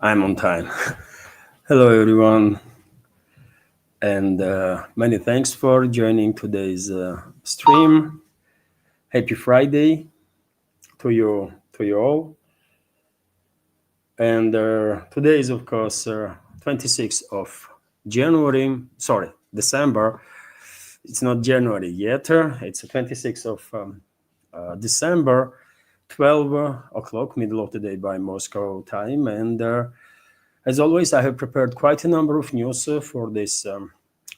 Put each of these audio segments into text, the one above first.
I'm on time. Hello, everyone, and many thanks for joining today's stream. Happy Friday to you all. And today is, of course, 26th of January. Sorry, December. It's not January yet. It's the 26th of December, 12 o'clock, middle of the day by Moscow time, and. As always, I have prepared quite a number of news for this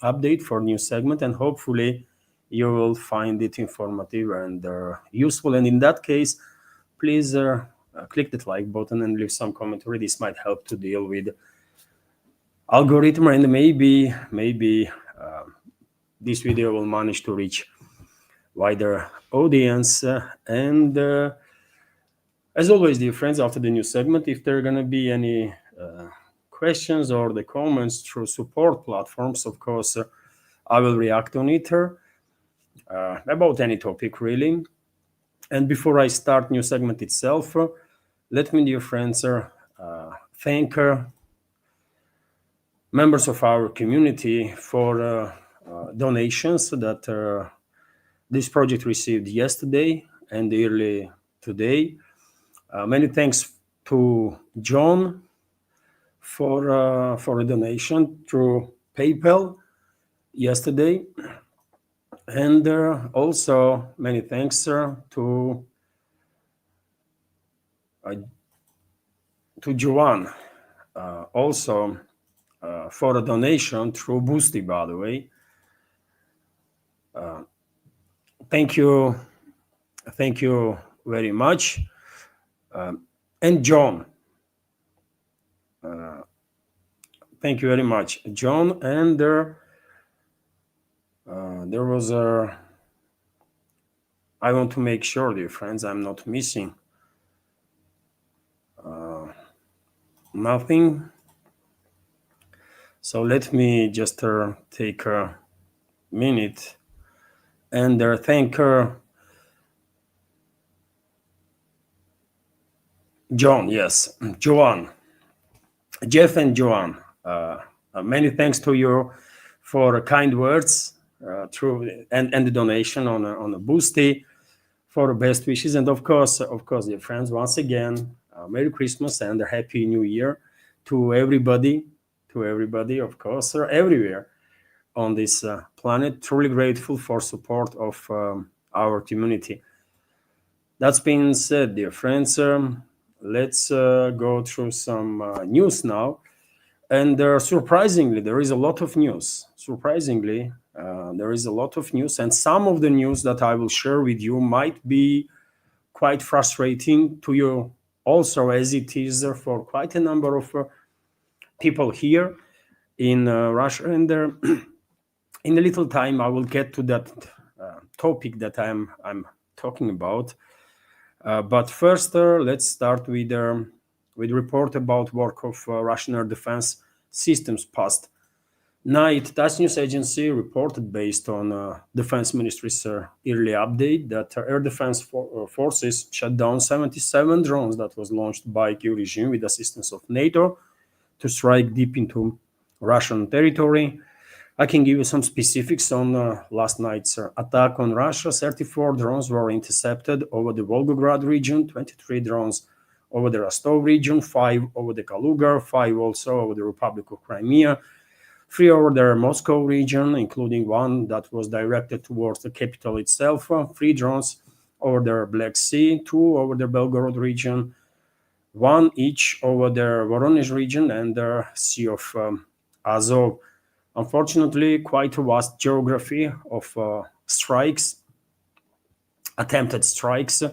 update for new segment, and hopefully you will find it informative and useful. And in that case, please click that like button and leave some commentary. This might help to deal with algorithm, and maybe this video will manage to reach wider audience. And as always, dear friends, after the new segment, if there are going to be any questions or the comments through support platforms, of course, I will react on it about any topic, really. And before I start new segment itself, let me, dear friends, thank members of our community for donations that this project received yesterday and early today. Many thanks to John for a donation through PayPal yesterday, and also many thanks to Joanne also for a donation through Boosty, by the way. Thank you very much. And John, thank you very much, John. And there was a. I want to make sure, dear friends, I'm not missing nothing. So let me just take a minute and thank John. Yes, Joanne, Jeff, and Joanne. Many thanks to you for kind words through and the donation on a Boosty for best wishes, and of course, dear friends, once again, Merry Christmas and a Happy New Year to everybody, of course, everywhere on this planet. Truly grateful for support of our community. That's been said, dear friends. Let's go through some news now. And surprisingly, there is a lot of news. There is a lot of news. And some of the news that I will share with you might be quite frustrating to you also, as it is for quite a number of people here in Russia. And in a little time, I will get to that topic that I'm talking about. But first, let's start with report about work of Russian air defense systems past night. TASS news agency reported, based on Defense Ministry's early update, that air defense forces shut down 77 drones that was launched by Kyiv regime with assistance of NATO to strike deep into Russian territory. I can give you some specifics on last night's attack on Russia. 34 drones were intercepted over the Volgograd region, 23 drones over the Rostov region, 5 over the Kaluga, 5 also over the Republic of Crimea, 3 over the Moscow region, including 1 that was directed towards the capital itself, 3 drones over the Black Sea, 2 over the Belgorod region, 1 each over the Voronezh region and the Sea of Azov. Unfortunately, quite a vast geography of strikes, attempted strikes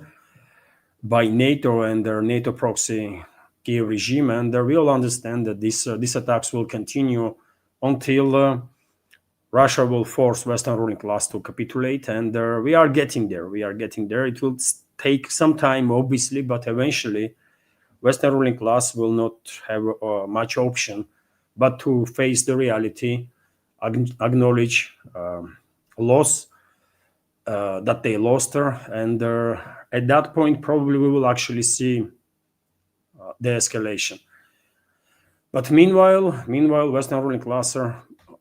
by NATO and their NATO proxy Kyiv regime, and we all understand that these attacks will continue until Russia will force Western ruling class to capitulate, and we are getting there. It will take some time, obviously, but eventually Western ruling class will not have much option but to face the reality, acknowledge loss, that they lost her, and at that point probably we will actually see the escalation. But meanwhile, Western ruling class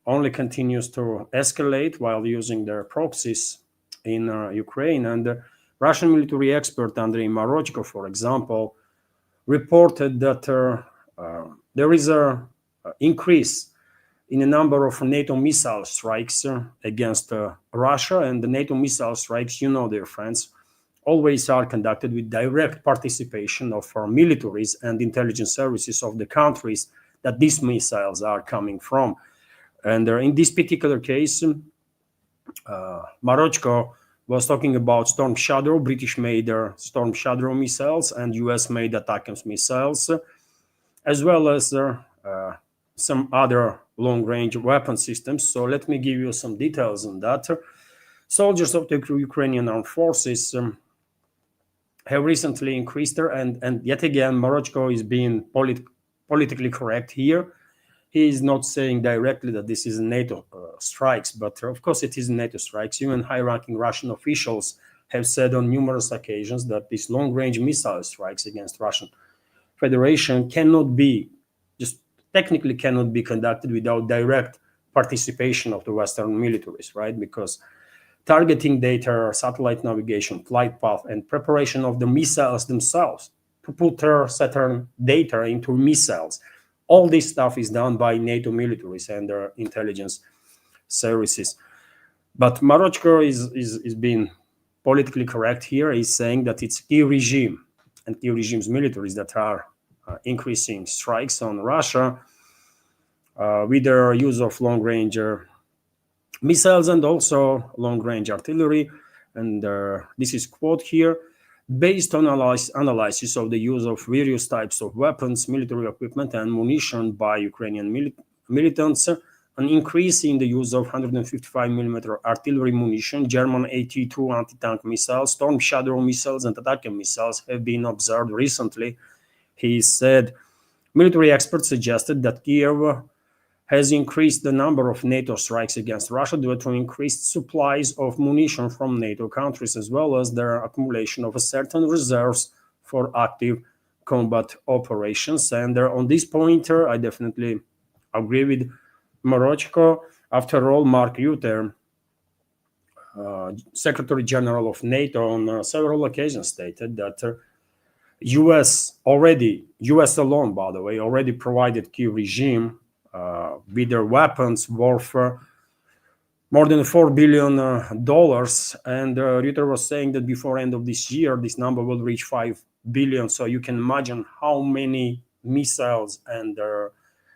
only continues to escalate while using their proxies in Ukraine. And Russian military expert Andrei Marochko, for example, reported that there is a increase in the number of NATO missile strikes against Russia. And the NATO missile strikes, you know, dear friends, always are conducted with direct participation of our militaries and intelligence services of the countries that these missiles are coming from. And in this particular case, Marochko was talking about Storm Shadow, British-made Storm Shadow missiles and US-made ATACMS missiles, as well as some other long-range weapon systems. So let me give you some details on that. Soldiers of the Ukrainian armed forces have recently increased there, and yet again, Marochko is being politically correct here. He is not saying directly that this is NATO strikes, but of course it is NATO strikes. Even high-ranking Russian officials have said on numerous occasions that these long-range missile strikes against Russian Federation cannot be, just technically cannot be conducted without direct participation of the Western militaries, right? Because targeting data, satellite navigation, flight path, and preparation of the missiles themselves to put certain data into missiles, all this stuff is done by NATO militaries and their intelligence services. But Marochko is being politically correct here. He's saying that it's Kiev regime and Kiev regime's militaries that are increasing strikes on Russia with their use of long-range missiles and also long-range artillery. And this is quote here. Based on analysis of the use of various types of weapons, military equipment, and munition by Ukrainian militants, an increase in the use of 155mm artillery munition, German AT-2 anti-tank missiles, Storm Shadow missiles, and ATACMS missiles have been observed recently. He said military experts suggested that Kiev has increased the number of NATO strikes against Russia due to increased supplies of munition from NATO countries, as well as their accumulation of certain reserves for active combat operations. And on this point, I definitely agree with Marochko. After all, Mark Rutte, Secretary General of NATO, on several occasions stated that US alone, by the way, already provided Kiev regime with their weapons worth more than $4 billion. And Rutte was saying that before end of this year, this number will reach 5 billion. So you can imagine how many missiles and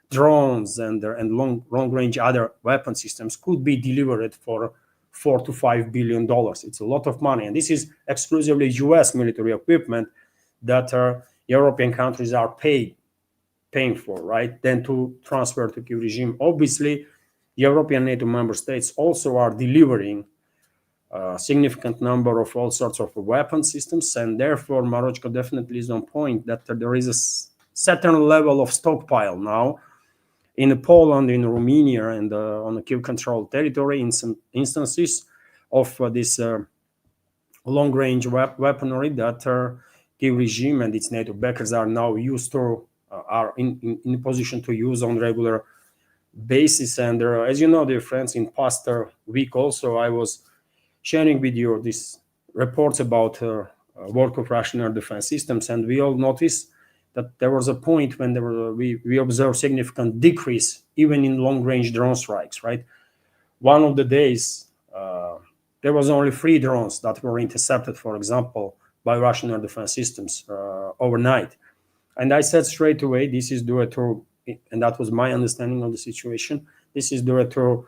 drones and long-range other weapon systems could be delivered for $4 to $5 billion. It's a lot of money. And this is exclusively US military equipment that European countries are paying for, right? Then to transfer to Kiev regime. Obviously, European NATO member states also are delivering a significant number of all sorts of weapon systems, and therefore Marochko definitely is on point that there is a certain level of stockpile now in Poland, in Romania, and on the Kiev-controlled territory in some instances of this long-range weaponry that Kiev regime and its NATO backers are now used to, are in a position to use on regular basis. And as you know, dear friends, in past week also I was sharing with you these reports about work of Russian air defense systems, and we all noticed that there was a point when we observed significant decrease even in long-range drone strikes, right? One of the days there was only 3 drones that were intercepted, for example, by Russian air defense systems overnight. And I said straight away, this is due to, and that was my understanding of the situation, this is due to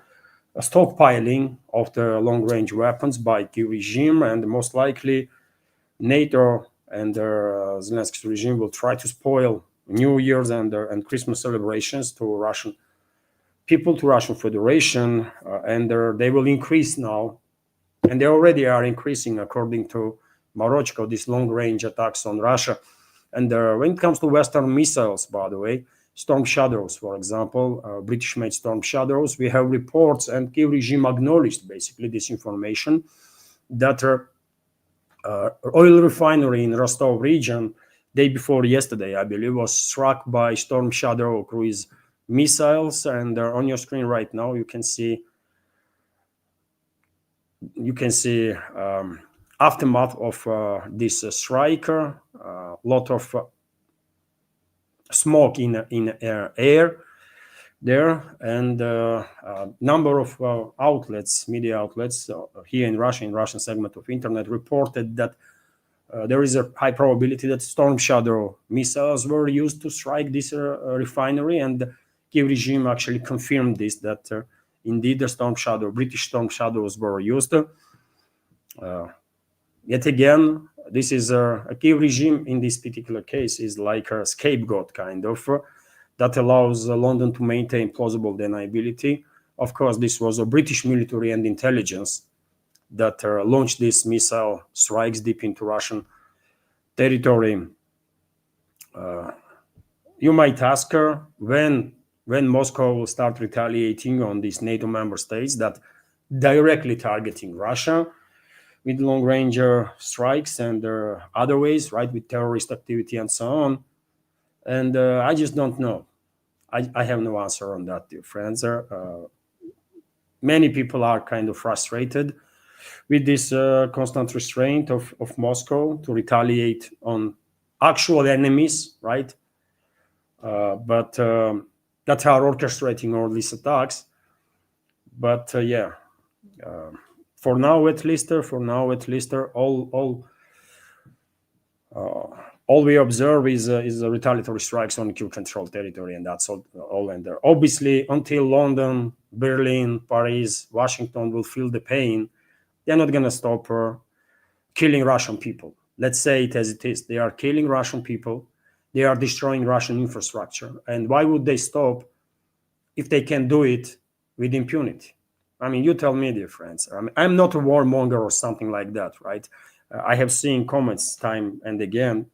a stockpiling of the long-range weapons by Kiev regime, and most likely NATO and Zelensky's regime will try to spoil New Year's and Christmas celebrations to Russian people, to Russian Federation, and they will increase now, and they already are increasing, according to Marochko, these long-range attacks on Russia. And when it comes to Western missiles, by the way, Storm Shadows, for example, British-made Storm Shadows, we have reports, and Kiev regime acknowledged basically this information, that oil refinery in Rostov region day before yesterday, I believe, was struck by Storm Shadow cruise missiles. And on your screen right now, you can see aftermath of this strike. Lot of smoke in air there, and number of media outlets here in Russia, in Russian segment of internet, reported that there is a high probability that Storm Shadow missiles were used to strike this refinery, and the Kiev regime actually confirmed this, that indeed the British Storm Shadows were used. Yet again, this is a Kiev regime in this particular case is like a scapegoat kind of that allows London to maintain plausible deniability. Of course, this was a British military and intelligence that launched these missile strikes deep into Russian territory. You might ask her when Moscow will start retaliating on these NATO member states that directly targeting Russia with long-range strikes and other ways, right, with terrorist activity and so on. And I just don't know. I have no answer on that, dear friends. Many people are kind of frustrated with this constant restraint of Moscow to retaliate on actual enemies, right? But that are orchestrating all these attacks. But for now at least, all we observe is retaliatory strikes on Kiev-controlled territory, and that's all. And there, obviously, until London, Berlin, Paris, Washington will feel the pain, they're not going to stop killing Russian people. Let's say it as it is. They are killing Russian people. They are destroying Russian infrastructure. And why would they stop if they can do it with impunity? I mean, you tell me, dear friends. I'm not a warmonger or something like that, right? I have seen comments time and again,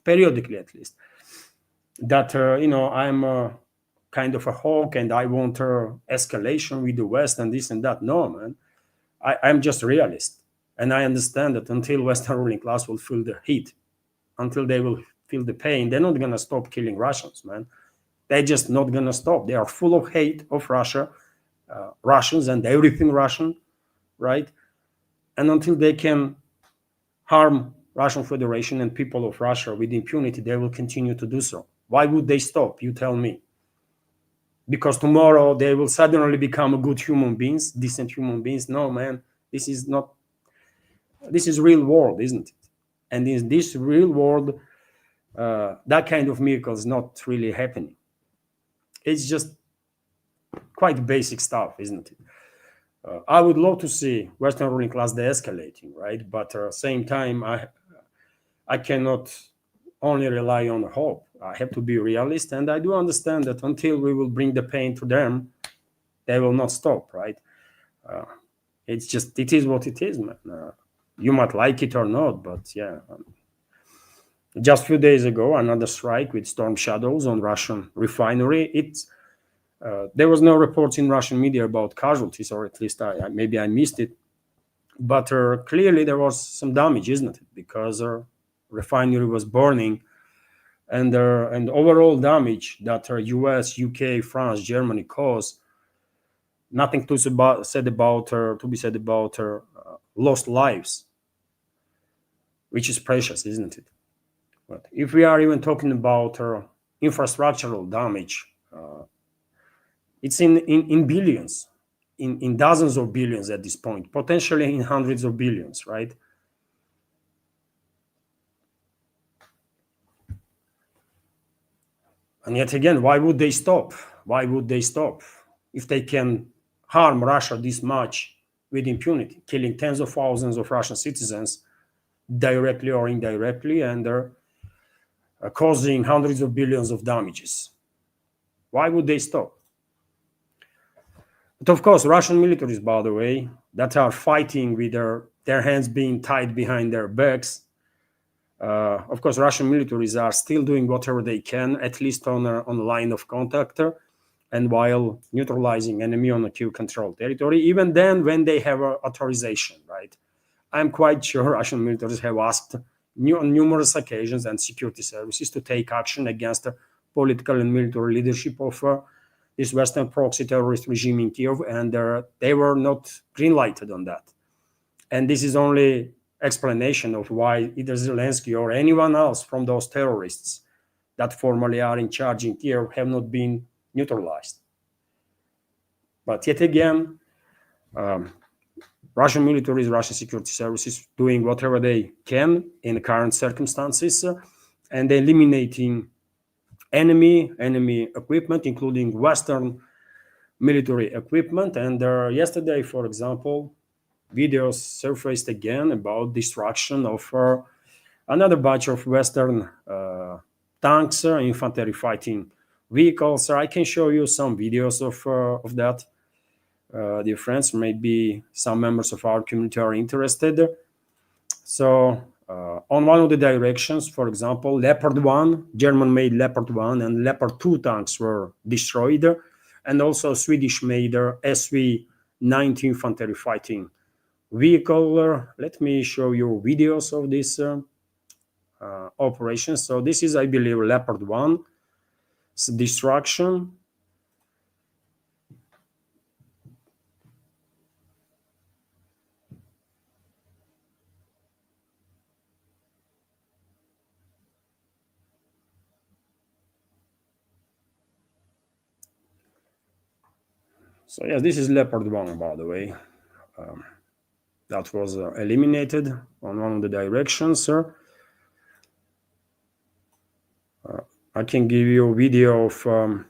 periodically at least, that I'm kind of a hawk and I want escalation with the West and this and that. No, man, I'm just a realist, and I understand that until Western ruling class will feel the heat, until they will feel the pain, they're not gonna stop killing Russians, man. They're just not gonna stop. They are full of hate of Russia, Russians and everything Russian, right? And until they can harm Russian Federation and people of Russia with impunity, they will continue to do so. Why would they stop? You tell me. Because tomorrow they will suddenly become good human beings, decent human beings. No, man, this is real world, isn't it? And in this real world, that kind of miracle is not really happening. It's just quite basic stuff, isn't it? I would love to see Western ruling class de-escalating, right? But at the same time, I cannot only rely on hope. I have to be realist, and I do understand that until we will bring the pain to them, they will not stop, right? It is what it is, man. You might like it or not, but yeah. Just a few days ago, another strike with Storm Shadows on Russian refinery. There was no reports in Russian media about casualties, or at least maybe I missed it. But clearly there was some damage, isn't it? Because refinery was burning, and overall damage that U.S., UK, France, Germany caused. Nothing to be said about lost lives, which is precious, isn't it? But if we are even talking about infrastructural damage, it's in billions, in dozens of billions at this point, potentially in hundreds of billions, right? And yet again, why would they stop? Why would they stop if they can harm Russia this much with impunity, killing tens of thousands of Russian citizens directly or indirectly, and they're causing hundreds of billions of damages? Why would they stop? But of course, Russian militaries, by the way, that are fighting with their hands being tied behind their backs. Of course, Russian militaries are still doing whatever they can, at least on a line of contact, and while neutralizing enemy on a Kiev-controlled territory, even then when they have authorization, right? I'm quite sure Russian militaries have asked on numerous occasions and security services to take action against the political and military leadership of this Western proxy terrorist regime in Kiev, and they were not green-lighted on that. And this is only explanation of why either Zelensky or anyone else from those terrorists that formally are in charge in Kiev have not been neutralized. But yet again, Russian militaries, Russian security services doing whatever they can in the current circumstances and eliminating enemy equipment, including Western military equipment. And yesterday, for example, videos surfaced again about destruction of another batch of Western tanks, infantry fighting vehicles. I can show you some videos of that. Dear friends, maybe some members of our community are interested. So on one of the directions, for example, Leopard 1, German-made Leopard 1 and Leopard 2 tanks were destroyed, and also Swedish-made SV-90 infantry fighting vehicle. Let me show you videos of this operation. So this is, I believe, Leopard 1's destruction. So yes, this is Leopard 1, by the way. That was eliminated on one of the directions. I can give you a video of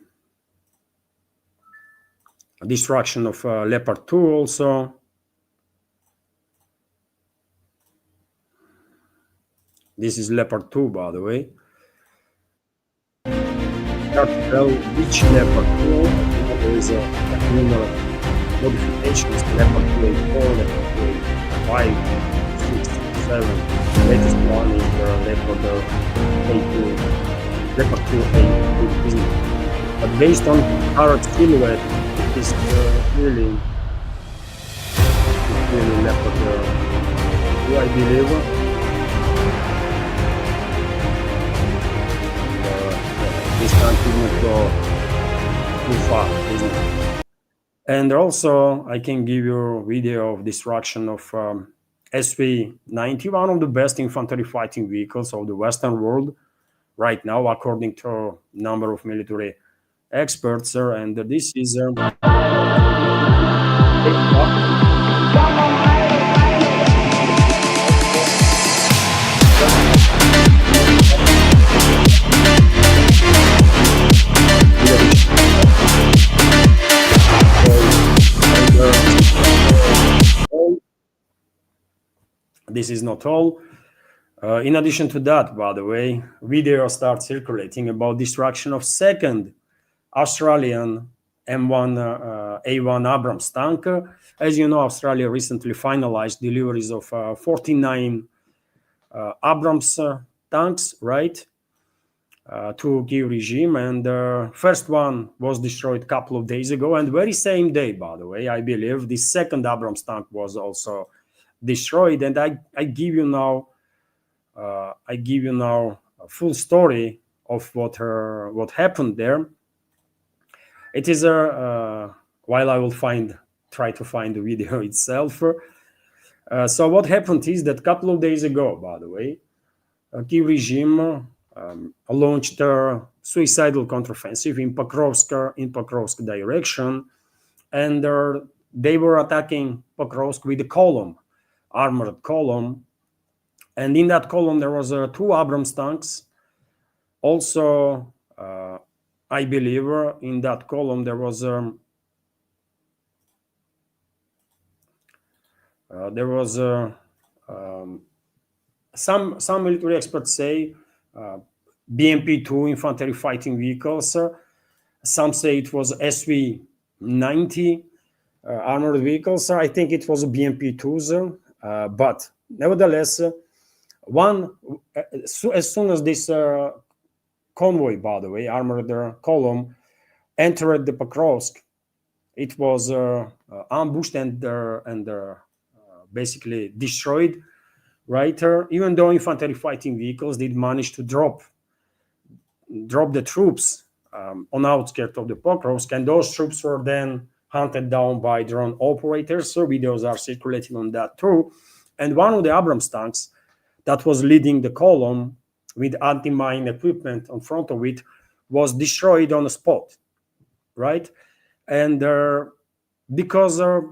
destruction of Leopard 2 also. This is Leopard 2, by the way. Well, which Leopard 2? There is a numerous modifications. Leopard 2A4, Leopard 2A5, 6, 7. The latest one is Leopard A2, Leopard 2A2. But based on current silhouette, it is really Leopard 2, I believe. This can't even go too far, isn't it? And also, I can give you a video of destruction of SV-90, one of the best infantry fighting vehicles of the Western world right now, according to a number of military experts. And this is this is not all. In addition to that, by the way, video starts circulating about destruction of second Australian M1 A1 Abrams tank. As you know, Australia recently finalized deliveries of 49 Abrams tanks, right, to Kiev regime, and first one was destroyed a couple of days ago, and very same day, by the way, I believe the second Abrams tank was also destroyed. And I give you now a full story of what happened there. It is while I will try to find the video itself. So what happened is that a couple of days ago, by the way, Kiev regime launched a suicidal counteroffensive in Pokrovsk direction, and they were attacking Pokrovsk with a column, armored column, and in that column there was 2 Abrams tanks. Also, I believe in that column there was some military experts say BMP-2 infantry fighting vehicles. Some say it was SV-90 armored vehicles. I think it was BMP-2s, but nevertheless, as soon as this convoy, by the way, armored column, entered the Pokrovsk, it was ambushed and basically destroyed right? Even though infantry fighting vehicles did manage to drop the troops on outskirts of the Pokrovsk, and those troops were then hunted down by drone operators. So videos are circulating on that too. And one of the Abrams tanks that was leading the column with anti-mine equipment on front of it was destroyed on the spot, right? And because there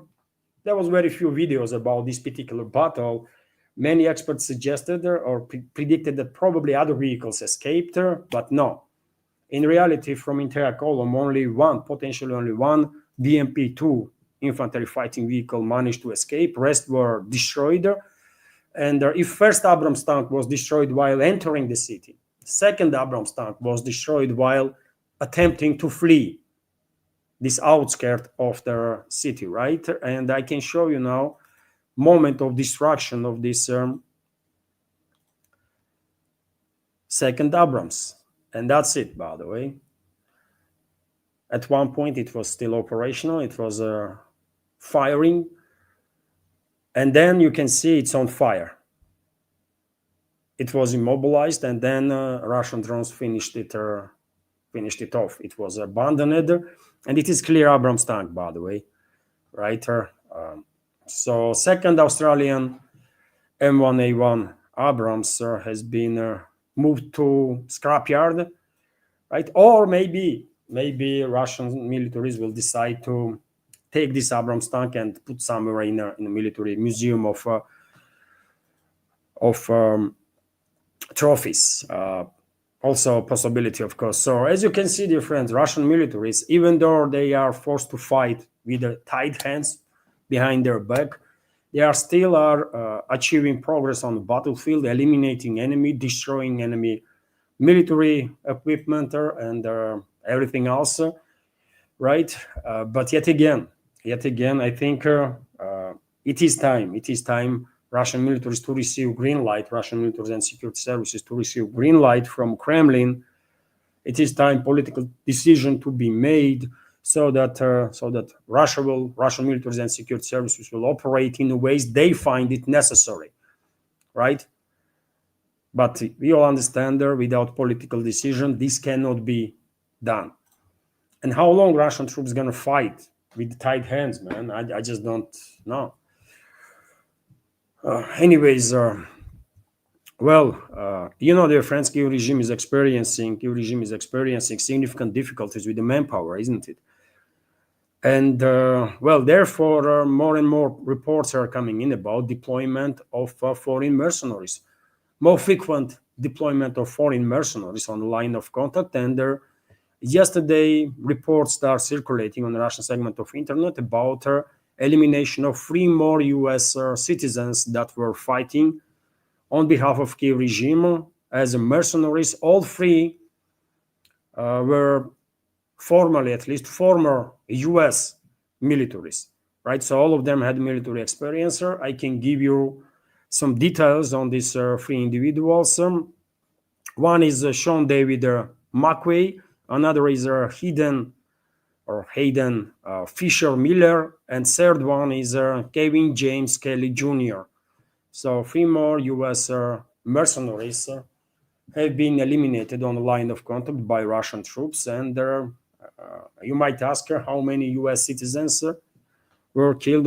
was very few videos about this particular battle, many experts suggested or predicted that probably other vehicles escaped, but no. In reality, from entire column, potentially only one BMP-2 infantry fighting vehicle managed to escape. Rest were destroyed. And if first Abrams tank was destroyed while entering the city, second Abrams tank was destroyed while attempting to flee this outskirt of the city, right? And I can show you now moment of destruction of this second Abrams. And that's it, by the way. At one point, it was still operational. It was firing. And then you can see it's on fire. It was immobilized, and then Russian drones finished it off. It was abandoned, and it is clear Abrams tank, by the way, right? So second Australian M1A1 Abrams has been moved to scrapyard, right? Or maybe Russian militaries will decide to take this Abrams tank and put somewhere in a military museum of trophies. Also a possibility, of course. So as you can see, dear friends, Russian militaries, even though they are forced to fight with their tied hands behind their back, they are still achieving progress on the battlefield, eliminating enemy, destroying enemy military equipment and everything else, right? But yet again, I think it is time Russian militaries to receive green light, Russian militaries and security services to receive green light from Kremlin. It is time political decision to be made so that Russian militaries and security services will operate in the ways they find it necessary, right? But we all understand that without political decision, this cannot be done. And how long Russian troops gonna fight with tied hands, man? I just don't know. Anyways, dear friends, Kyiv regime is experiencing significant difficulties with the manpower, isn't it? And therefore, more and more reports are coming in about deployment of foreign mercenaries, more frequent deployment of foreign mercenaries on the line of contact. And yesterday, reports are circulating on the Russian segment of internet about elimination of 3 more US citizens that were fighting on behalf of Kyiv regime as mercenaries. All 3 were former US militaries, right? So all of them had military experience. I can give you some details on these 3 individuals. One is Sean David McQuay, another is Hayden Fisher Miller, and third one is Kevin James Kelly Jr. So 3 more US mercenaries have been eliminated on the line of contact by Russian troops. And you might ask how many US citizens were killed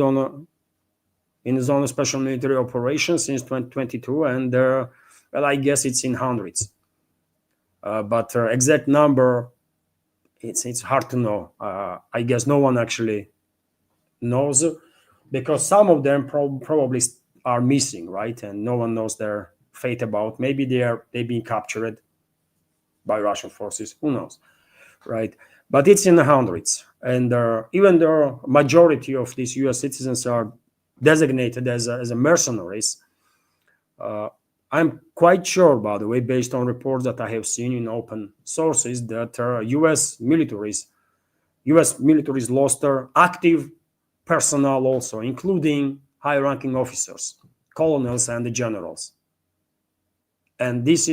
in the zone of special military operations since 2022. And I guess it's in hundreds. But exact number, it's hard to know. I guess no one actually knows, because some of them probably are missing, right? And no one knows their fate about. Maybe they've been captured by Russian forces. Who knows, right? But it's in the hundreds. And even though majority of these U.S. citizens are designated as mercenaries, I'm quite sure, by the way, based on reports that I have seen in open sources, that U.S. militaries lost their active personnel also, including high-ranking officers, colonels, and the generals. And this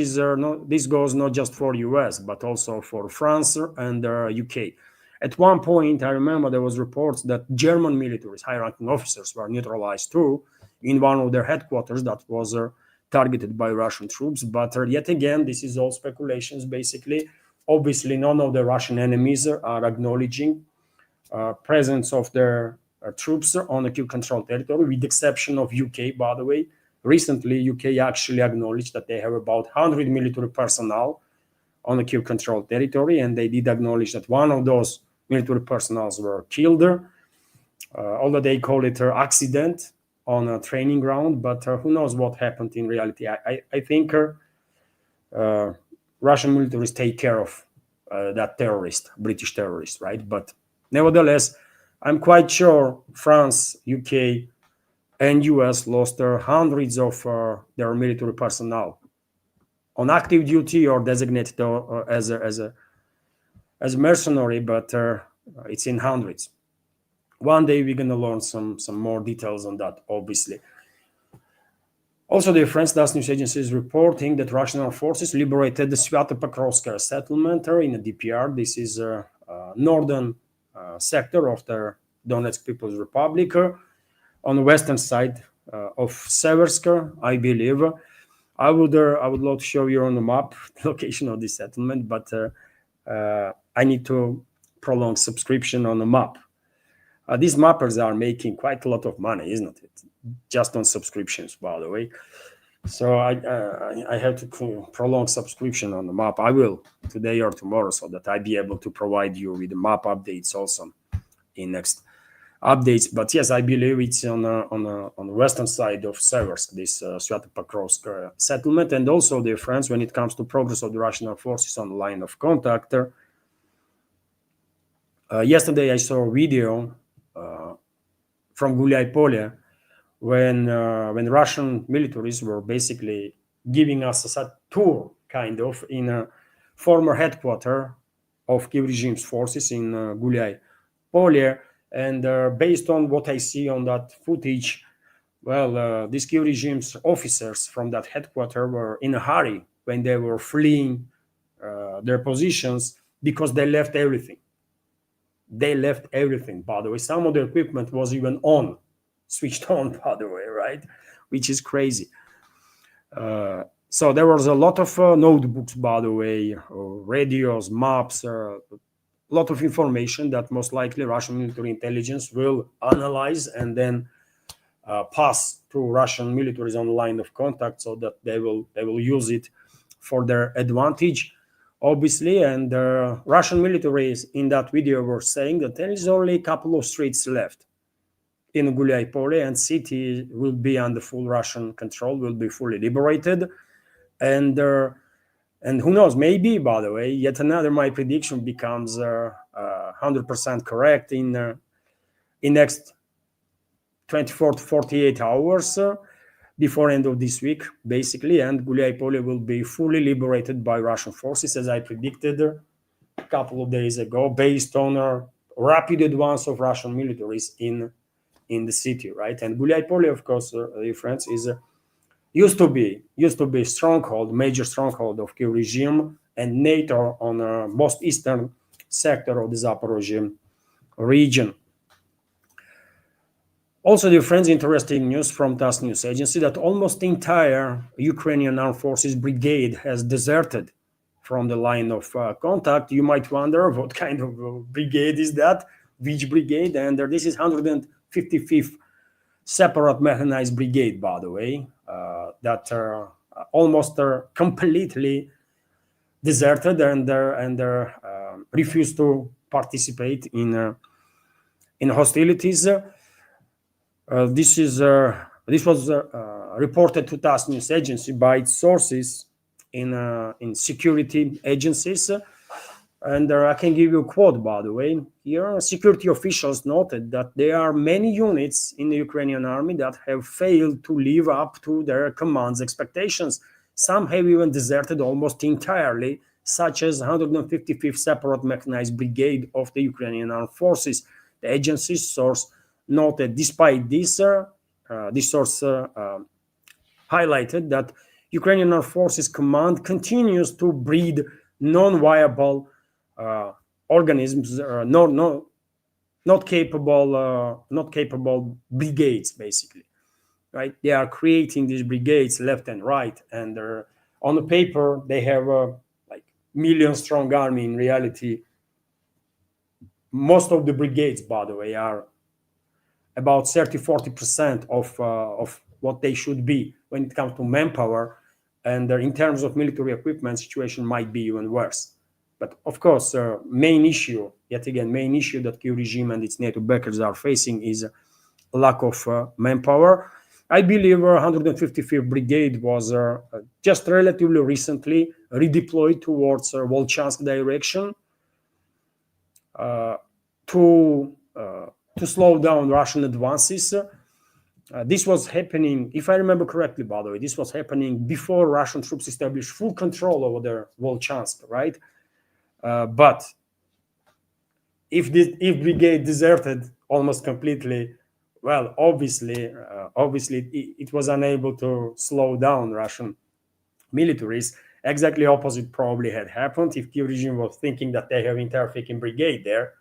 goes not just for U.S. but also for France and UK. At one point, I remember there was reports that German militaries, high-ranking officers, were neutralized too in one of their headquarters that was targeted by Russian troops. But yet again, this is all speculations, basically. Obviously, none of the Russian enemies are acknowledging presence of their troops on the Kyiv-controlled territory, with the exception of UK, by the way. Recently, UK actually acknowledged that they have about 100 military personnel on the Kyiv-controlled territory, and they did acknowledge that one of those military personnel were killed, although they call it an accident on a training ground, but who knows what happened in reality. I think Russian militaries take care of that terrorist, British terrorist, right? But nevertheless, I'm quite sure France, UK, and US lost hundreds of their military personnel on active duty or designated as mercenary, but it's in hundreds. One day we're going to learn some more details on that, obviously. Also, the French DAS news agency is reporting that Russian armed forces liberated the Svyatopokrovskaya settlement in the DPR. This is a northern sector of the Donetsk People's Republic, on the western side of Seversk, I believe. I would love to show you on the map the location of this settlement, but I need to prolong subscription on the map. These mappers are making quite a lot of money, isn't it? Just on subscriptions, by the way. So I have to prolong subscription on the map. I will today or tomorrow, so that I be able to provide you with the map updates also in next updates. But yes, I believe it's on the western side of Seversk, this Svyatopokrovsk settlement, and also, dear friends, when it comes to progress of the Russian armed forces on the line of contact. Yesterday I saw a video from Gulyai Polye when Russian militaries were basically giving us a tour, kind of, in a former headquarters of Kiev regime's forces in Gulyai Polye. And based on what I see on that footage, well, these Kiev regime's officers from that headquarters were in a hurry when they were fleeing their positions, because they left everything. They left everything, by the way. Some of the equipment was even switched on, by the way, right? Which is crazy. So there was a lot of notebooks, by the way, radios, maps, a lot of information that most likely Russian military intelligence will analyze and then pass to Russian militaries on the line of contact, so that they will use it for their advantage, obviously. And Russian militaries in that video were saying that there is only a couple of streets left in Gulyai Polye, and city will be under full Russian control, will be fully liberated. And who knows, maybe, by the way, yet another, my prediction becomes 100% correct in next 24 to 48 hours, before end of this week, basically, and Gulyai Polye will be fully liberated by Russian forces, as I predicted a couple of days ago, based on a rapid advance of Russian militaries in the city, right? And Gulyai Polye, of course, dear friends, is used to be a stronghold, major stronghold of Kiev regime and NATO on the most eastern sector of the Zaporozhye region. Also, dear friends, interesting news from TASS news agency that almost the entire Ukrainian armed forces brigade has deserted from the line of contact. You might wonder what kind of brigade is that, which brigade, and this is 155th separate mechanized brigade, by the way, that almost completely deserted and refused to participate in hostilities. This was reported to TASS news agency by its sources in security agencies, and I can give you a quote, by the way. Here, security officials noted that there are many units in the Ukrainian army that have failed to live up to their command's expectations. Some have even deserted almost entirely, such as 155th Separate Mechanized Brigade of the Ukrainian Armed Forces. The agency's source noted, despite this, this source highlighted that Ukrainian Armed Forces Command continues to breed non-viable organisms, not capable brigades, basically. right? They are creating these brigades left and right, and on the paper they have a like million-strong army. In reality, most of the brigades, by the way, are about 30-40% of what they should be when it comes to manpower, and in terms of military equipment, situation might be even worse. But of course, main issue, yet again, main issue that Kyiv regime and its NATO backers are facing is lack of manpower. I believe 155th Brigade was just relatively recently redeployed towards Volchansk direction to slow down Russian advances. This was happening, if I remember correctly, by the way, this was happening before Russian troops established full control over their Volchansk, right? But if brigade deserted almost completely, well, obviously, it was unable to slow down Russian militaries. Exactly opposite probably had happened. If Kyiv regime was thinking that they have Intensifying brigade there,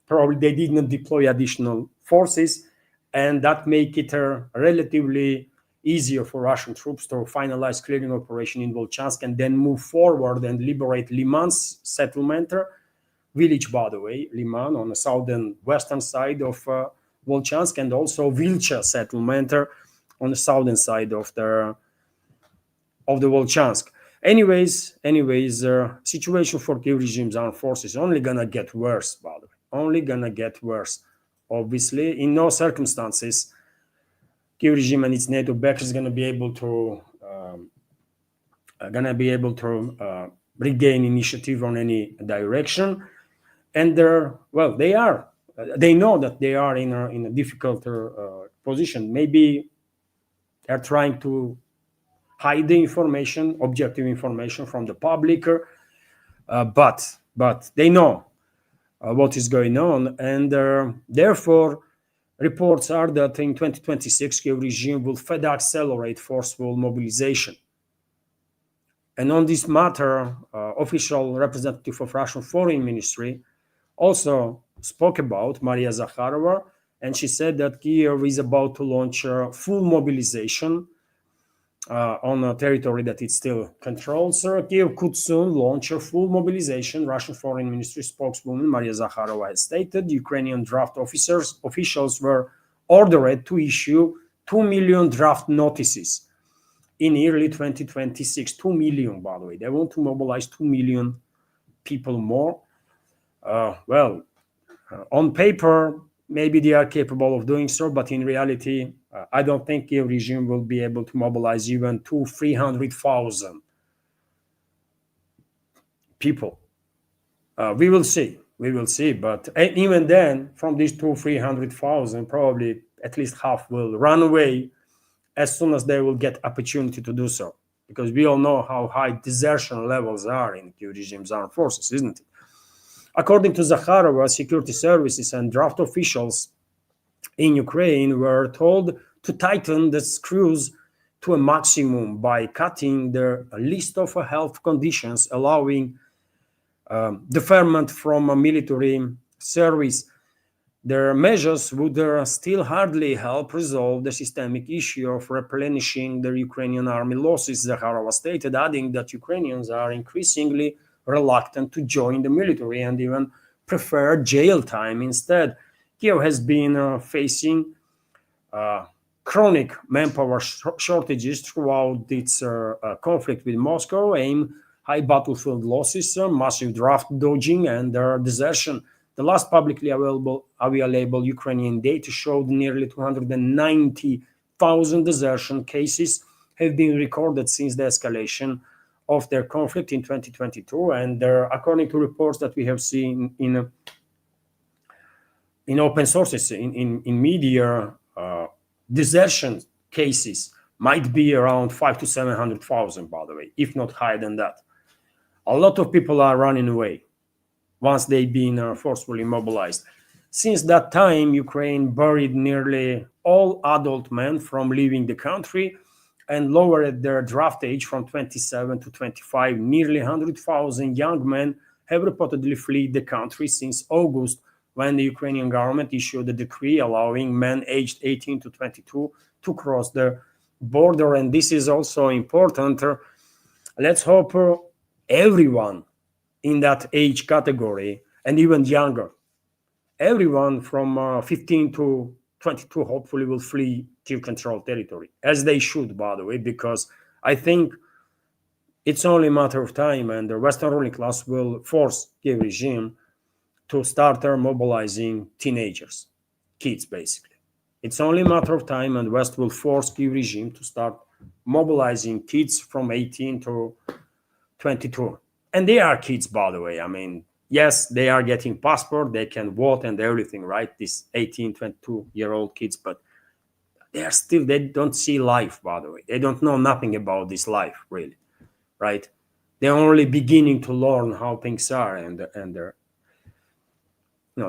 probably they did not deploy additional forces, and that make it relatively easier for Russian troops to finalize clearing operation in Volchansk and then move forward and liberate Liman's settlement village, by the way, Liman on the southern western side of Volchansk, and also Vilcha settlement on the southern side of the Volchansk. Anyways, situation for Kyiv regime's armed forces only gonna get worse, by the way. Only gonna get worse. Obviously, in no circumstances, Kyiv regime and its NATO backers is gonna be able to regain initiative on any direction. And they know that they are in a difficult position. Maybe they're trying to hide the information, objective information from the public, but they know what is going on, and therefore reports are that in 2026 Kyiv regime will further accelerate forceful mobilization. And on this matter, official representative of Russian Foreign Ministry also spoke about, Maria Zakharova, and she said that Kyiv is about to launch full mobilization on a territory that it still controls. Kyiv could soon launch a full mobilization. Russian Foreign Ministry spokeswoman Maria Zakharova has stated Ukrainian draft officials were ordered to issue 2 million draft notices in early 2026. 2 million, by the way. They want to mobilize 2 million people more. On paper, maybe they are capable of doing so, but in reality, I don't think Kyiv regime will be able to mobilize even 300,000 people. We will see. But even then, from these 300,000, probably at least half will run away as soon as they will get opportunity to do so, because we all know how high desertion levels are in Kyiv regime's armed forces, isn't it? According to Zakharova, security services and draft officials in Ukraine were told to tighten the screws to a maximum by cutting the list of health conditions allowing deferment from a military service. Their measures would still hardly help resolve the systemic issue of replenishing the Ukrainian army losses, Zakharova stated, adding that Ukrainians are increasingly reluctant to join the military and even prefer jail time instead. Kyiv has been facing chronic manpower shortages throughout its conflict with Moscow, high battlefield losses, massive draft dodging, and desertion. The last publicly available Ukrainian data showed nearly 290,000 desertion cases have been recorded since the escalation of their conflict in 2022, and according to reports that we have seen in open sources, in media, desertion cases might be around 500,000 to 700,000, by the way, if not higher than that. A lot of people are running away once they've been forcefully mobilized. Since that time, Ukraine buried nearly all adult men from leaving the country and lowered their draft age from 27 to 25. Nearly 100,000 young men have reportedly fled the country since August when the Ukrainian government issued a decree allowing men aged 18 to 22 to cross the border. And this is also important. Let's hope everyone in that age category, and even younger, everyone from 15 to 22 hopefully will flee Kiev-controlled territory, as they should, by the way, because I think it's only a matter of time, and the Western ruling class will force Kiev regime to start mobilizing teenagers, kids, basically. It's only a matter of time, and West will force Kiev regime to start mobilizing kids from 18 to 22. And they are kids, by the way. I mean, yes, they are getting passport, they can vote and everything, right? These 18, 22-year-old kids, but they don't see life, by the way. They don't know nothing about this life, really, right? They're only beginning to learn how things are, and they're,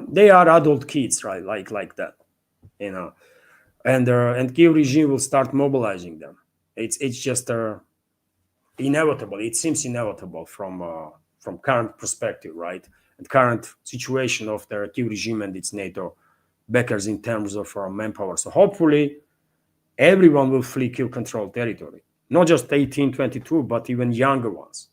they are adult kids, right? Like that, and Kiev regime will start mobilizing them. It's just inevitable. It seems inevitable from current perspective, right? And current situation of the Kiev regime and its NATO backers in terms of manpower. So hopefully everyone will flee Kiev-controlled territory, not just 18, 22, but even younger ones,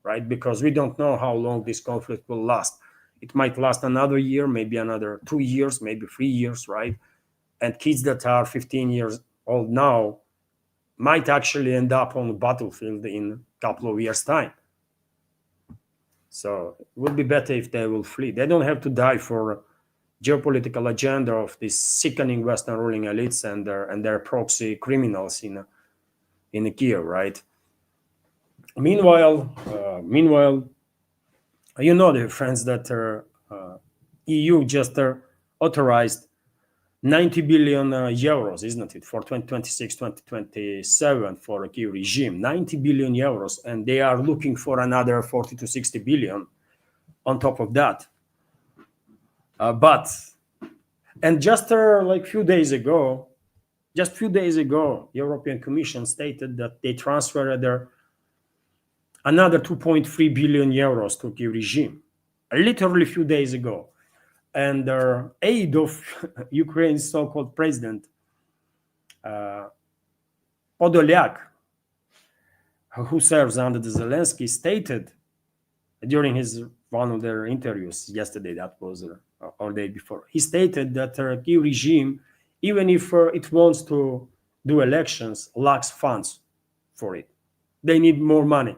right? Because we don't know how long this conflict will last. It might last another year, maybe another 2 years, maybe 3 years, right? And kids that are 15 years old now might actually end up on the battlefield in a couple of years' time. So it would be better if they will flee. They don't have to die for geopolitical agenda of these sickening Western ruling elites and their proxy criminals in Kiev, right? Meanwhile, dear friends, that EU just authorized 90 billion euros, isn't it, for 2026, 2027 for a Kiev regime, 90 billion euros, and they are looking for another 40 to 60 billion on top of that. And just like few days ago, European Commission stated that they transferred another 2.3 billion euros to Kiev regime, literally a few days ago. And the aide of Ukraine's so-called president, Podolyak, who serves under the Zelensky, stated during one of their interviews yesterday, that was or day before, he stated that the Kiev regime, even if it wants to do elections, lacks funds for it. They need more money.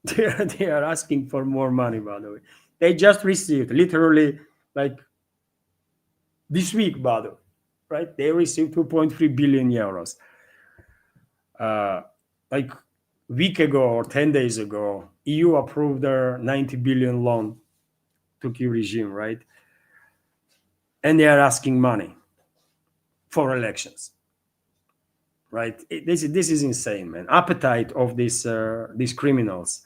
They are asking for more money, by the way. They just received, literally, like this week, by the way, right? They received 2.3 billion euros. Like a week ago or 10 days ago, EU approved their 90 billion loan to Kiev regime, right? And they are asking money for elections, right? This is insane, man. Appetite of these criminals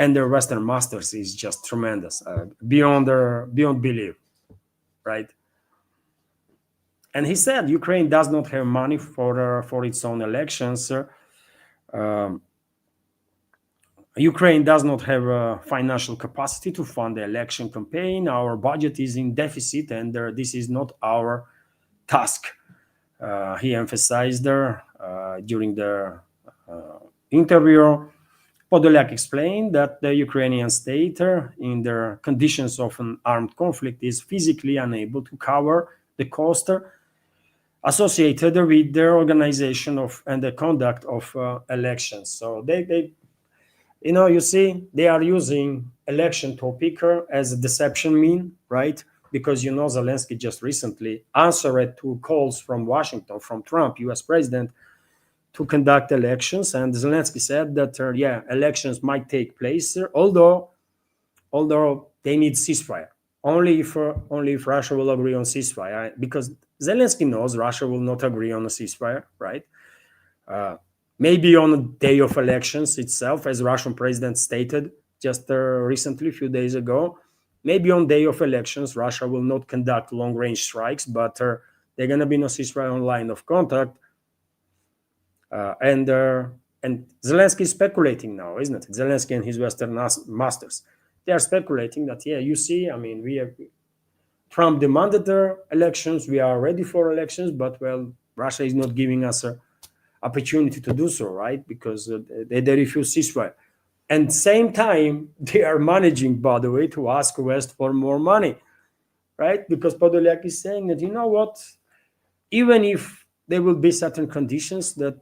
and their Western masters is just tremendous, beyond belief, right? And he said Ukraine does not have money for its own elections. Ukraine does not have a financial capacity to fund the election campaign. Our budget is in deficit, and this is not our task. He emphasized during the interview. Podolyak explained that the Ukrainian state, in the conditions of an armed conflict, is physically unable to cover the cost associated with the organization of and the conduct of elections. So they you see, they are using election topic as a deception mean, right? Because Zelensky just recently answered to calls from Washington, from Trump, US president, to conduct elections, and Zelensky said that elections might take place, although they need ceasefire. Only if Russia will agree on ceasefire, because Zelensky knows Russia will not agree on a ceasefire, right? Maybe on the day of elections itself, as Russian president stated just recently, a few days ago, maybe on day of elections, Russia will not conduct long-range strikes, but they're going to be no ceasefire on line of contact. And Zelensky is speculating now, isn't it? Zelensky and his Western masters, they are speculating that, you see, I mean, Trump demanded their elections. We are ready for elections, but well, Russia is not giving us an opportunity to do so, right? Because they refuse ceasefire. And same time, they are managing, by the way, to ask West for more money, right? Because Podolyak is saying that, you know what, even if there will be certain conditions that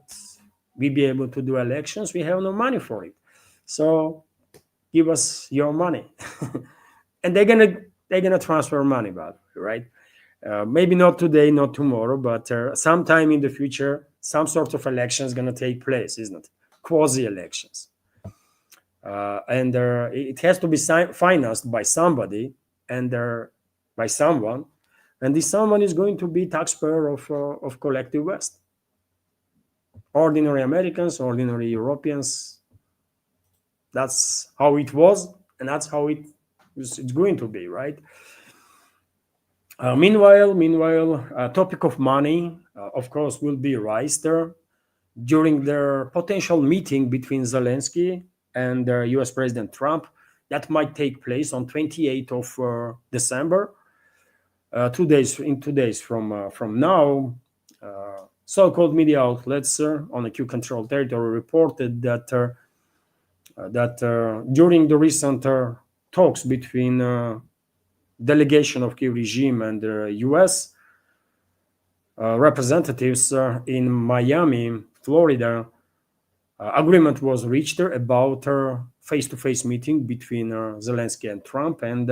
we be able to do elections, we have no money for it. So give us your money. And they're gonna transfer money, by the way, right? Maybe not today, not tomorrow, but sometime in the future, some sort of election is gonna take place, isn't it? Quasi elections. And it has to be financed by somebody and by someone, and this someone is going to be taxpayer of collective West, ordinary Americans, ordinary Europeans. That's how it was, and that's how it's going to be, right? Meanwhile, topic of money, of course, will be raised there during their potential meeting between Zelensky and U.S. President Trump that might take place on 28th of December, 2 days from now. So-called media outlets on the Q-controlled territory reported that during the recent talks between delegation of Kiev regime and the U.S. Representatives in Miami, Florida, agreement was reached about a face-to-face meeting between Zelensky and Trump, and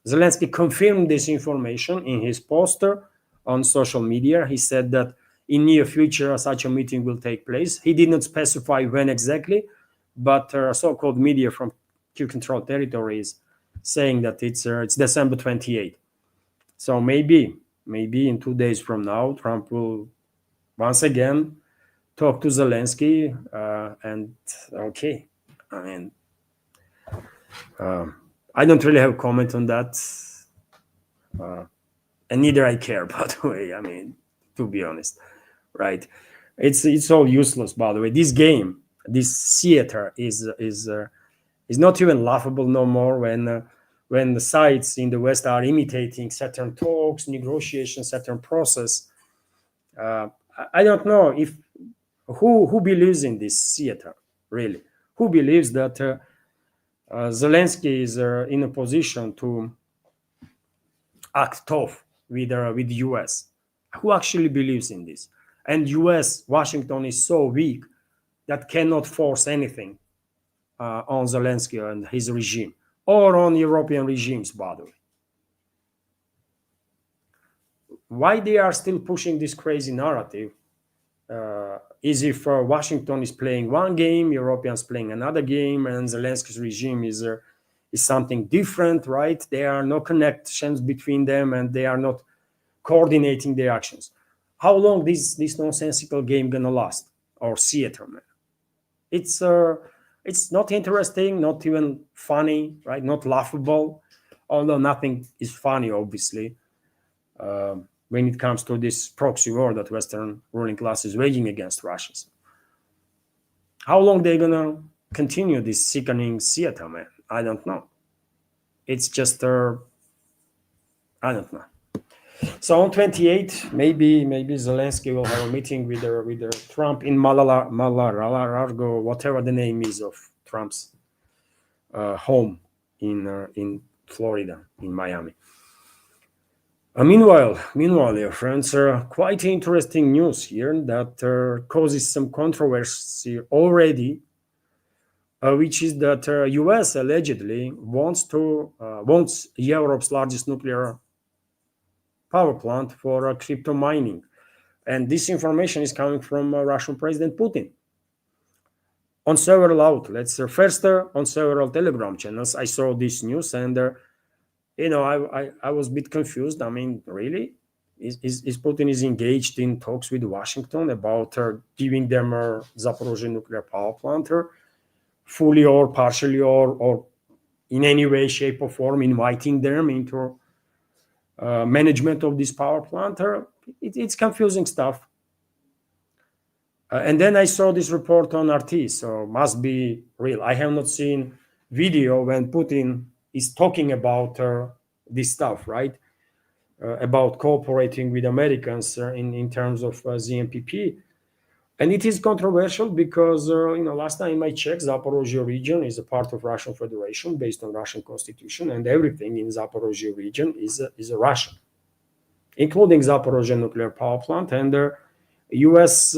Zelensky confirmed this information in his poster on social media. He said that in near future such a meeting will take place. He did not specify when exactly, but so-called media from Q-controlled territories saying that it's December 28th. So maybe in 2 days from now, Trump will once again talk to Zelensky, and okay, I mean, I don't really have a comment on that, and neither I care, by the way. I mean, to be honest, right? It's all useless, by the way. This game, this theater is not even laughable no more when the sides in the West are imitating certain talks, negotiations, certain process. I don't know if who believes in this theater, really. Who believes that Zelensky is in a position to act tough with the US? Who actually believes in this? And US, Washington is so weak that cannot force anything on Zelensky and his regime, or on European regimes, by the way. Why they are still pushing this crazy narrative is if Washington is playing one game, Europeans playing another game, and Zelensky's regime is something different, right? There are no connections between them, and they are not coordinating their actions. How long this nonsensical game gonna last? Or theater, man? It's not interesting, not even funny, right? Not laughable, although nothing is funny, obviously, when it comes to this proxy war that Western ruling class is waging against Russians. How long they're gonna continue this sickening theater, man? I don't know. It's just I don't know. So on 28th, maybe Zelensky will have a meeting with Trump in Mar-a-Lago, whatever the name is of Trump's home in Florida, in Miami. Meanwhile, dear friends, quite interesting news here that causes some controversy already, which is that US allegedly wants Europe's largest nuclear power plant for crypto mining. And this information is coming from Russian President Putin on several outlets. First, on several Telegram channels, I saw this news, and I was a bit confused. I mean, really, is Putin is engaged in talks with Washington about giving them a Zaporozhye nuclear power plant, fully or partially, or in any way, shape, or form, inviting them into management of this power plant? It's confusing stuff. And then I saw this report on RT, so must be real. I have not seen video when Putin is talking about this stuff, right? about cooperating with Americans in terms of ZNPP. And it is controversial because, last time I checked, Zaporozhye region is a part of Russian Federation based on Russian constitution, and everything in Zaporozhye region is a Russian, including Zaporozhye nuclear power plant. And the US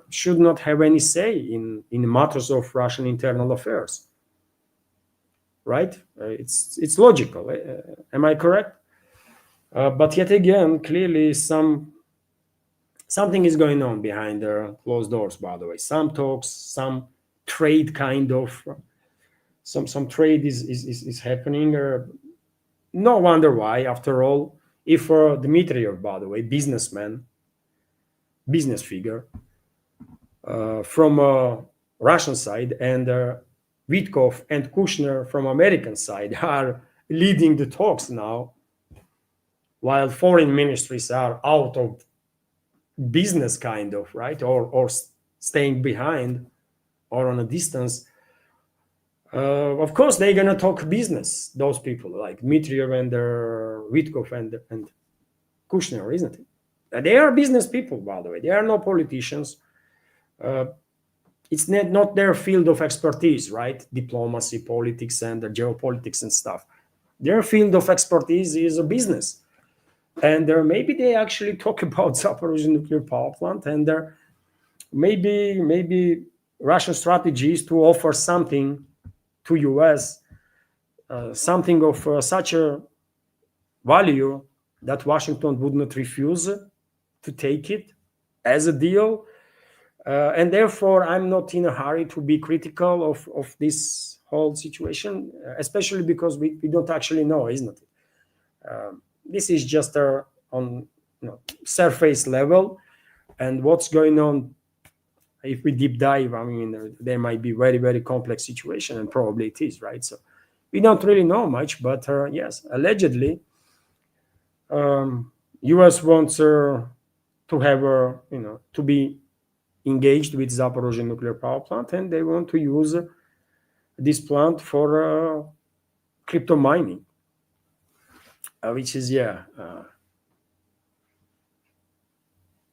should not have any say in matters of Russian internal affairs. Right? It's logical. Am I correct? But yet again, clearly something is going on behind the closed doors, by the way. Some talks, some trade kind of, some trade is happening. No wonder why, after all, if Dmitriev, by the way, businessman, business figure, from Russian side, and Witkov and Kushner from American side are leading the talks now, while foreign ministries are out of business, kind of, right, or staying behind or on a distance. Of course they're gonna talk business, those people like Dmitriev and Witkov and Kushner, isn't it? They are business people, by the way. They are no politicians. It's not their field of expertise, right? Diplomacy, politics, and geopolitics and stuff. Their field of expertise is a business. And maybe they actually talk about Zaporozhye nuclear power plant, and maybe Russian strategy is to offer something to US, something of such a value that Washington would not refuse to take it as a deal. And therefore, I'm not in a hurry to be critical of this whole situation, especially because we don't actually know, isn't it? This is just on surface level, and what's going on, if we deep dive, I mean, there might be very, very complex situation, and probably it is, right? So we don't really know much, but yes, allegedly, US wants to have to be engaged with Zaporozhye nuclear power plant, and they want to use this plant for crypto mining, which is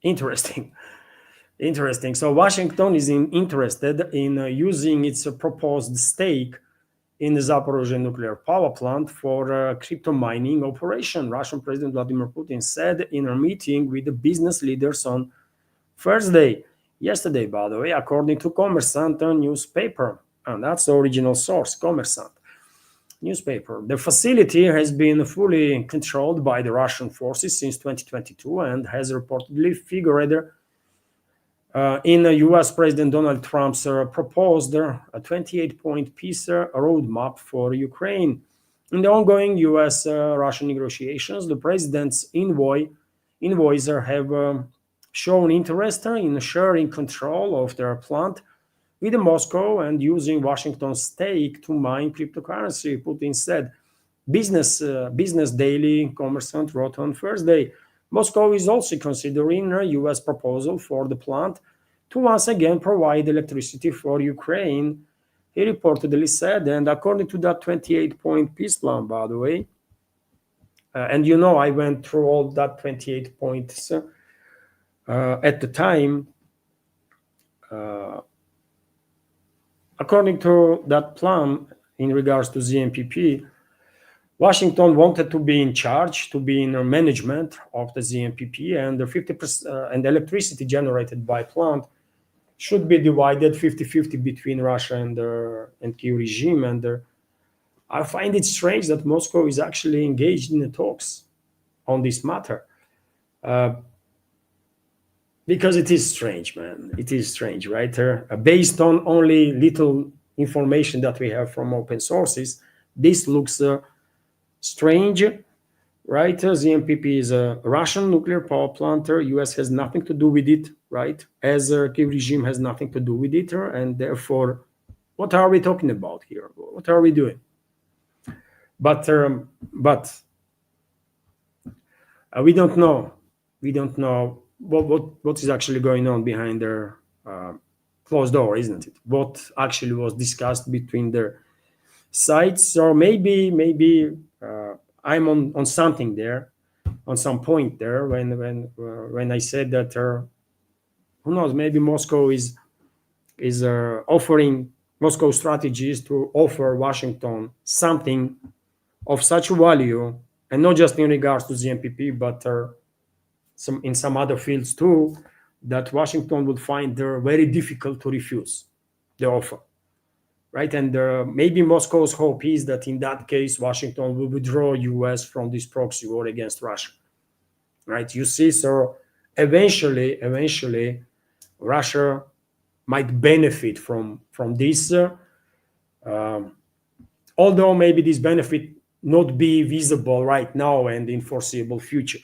interesting. So Washington is interested in using its proposed stake in the Zaporozhye nuclear power plant for crypto mining operation. Russian President Vladimir Putin said in a meeting with the business leaders on yesterday, by the way, according to Kommersant newspaper, and that's the original source, Kommersant newspaper. The facility has been fully controlled by the Russian forces since 2022 and has reportedly figured in US President Donald Trump's proposed a 28-point peace roadmap for Ukraine. In the ongoing US-Russian negotiations, the president's envoys have shown interest in sharing control of their plant with Moscow and using Washington's stake to mine cryptocurrency, Putin said. Business Daily Kommersant wrote on Thursday, Moscow is also considering a US proposal for the plant to once again provide electricity for Ukraine, he reportedly said. And according to that 28-point peace plan, by the way, and I went through all that 28 points at the time. According to that plan, in regards to ZNPP, Washington wanted to be in charge, to be in management of the ZNPP, and the 50% and electricity generated by plant should be divided 50-50 between Russia and Kyiv regime. And I find it strange that Moscow is actually engaged in the talks on this matter. Because it is strange, man. It is strange, right? Based on only little information that we have from open sources, this looks strange, right? ZNPP is a Russian nuclear power plant. US has nothing to do with it, right? As Kyiv regime has nothing to do with it. And therefore, what are we talking about here? What are we doing? But we don't know. We don't know what is actually going on behind their closed door, isn't it? What actually was discussed between their sides, or maybe I'm on something there, on some point there when I said that who knows, maybe Moscow is offering Moscow strategies to offer Washington something of such value, and not just in regards to ZNPP, but in some other fields too, that Washington would find very difficult to refuse the offer, right? And maybe Moscow's hope is that in that case, Washington will withdraw U.S. from this proxy war against Russia, right? You see, so eventually, Russia might benefit from this, although maybe this benefit not be visible right now and in foreseeable future.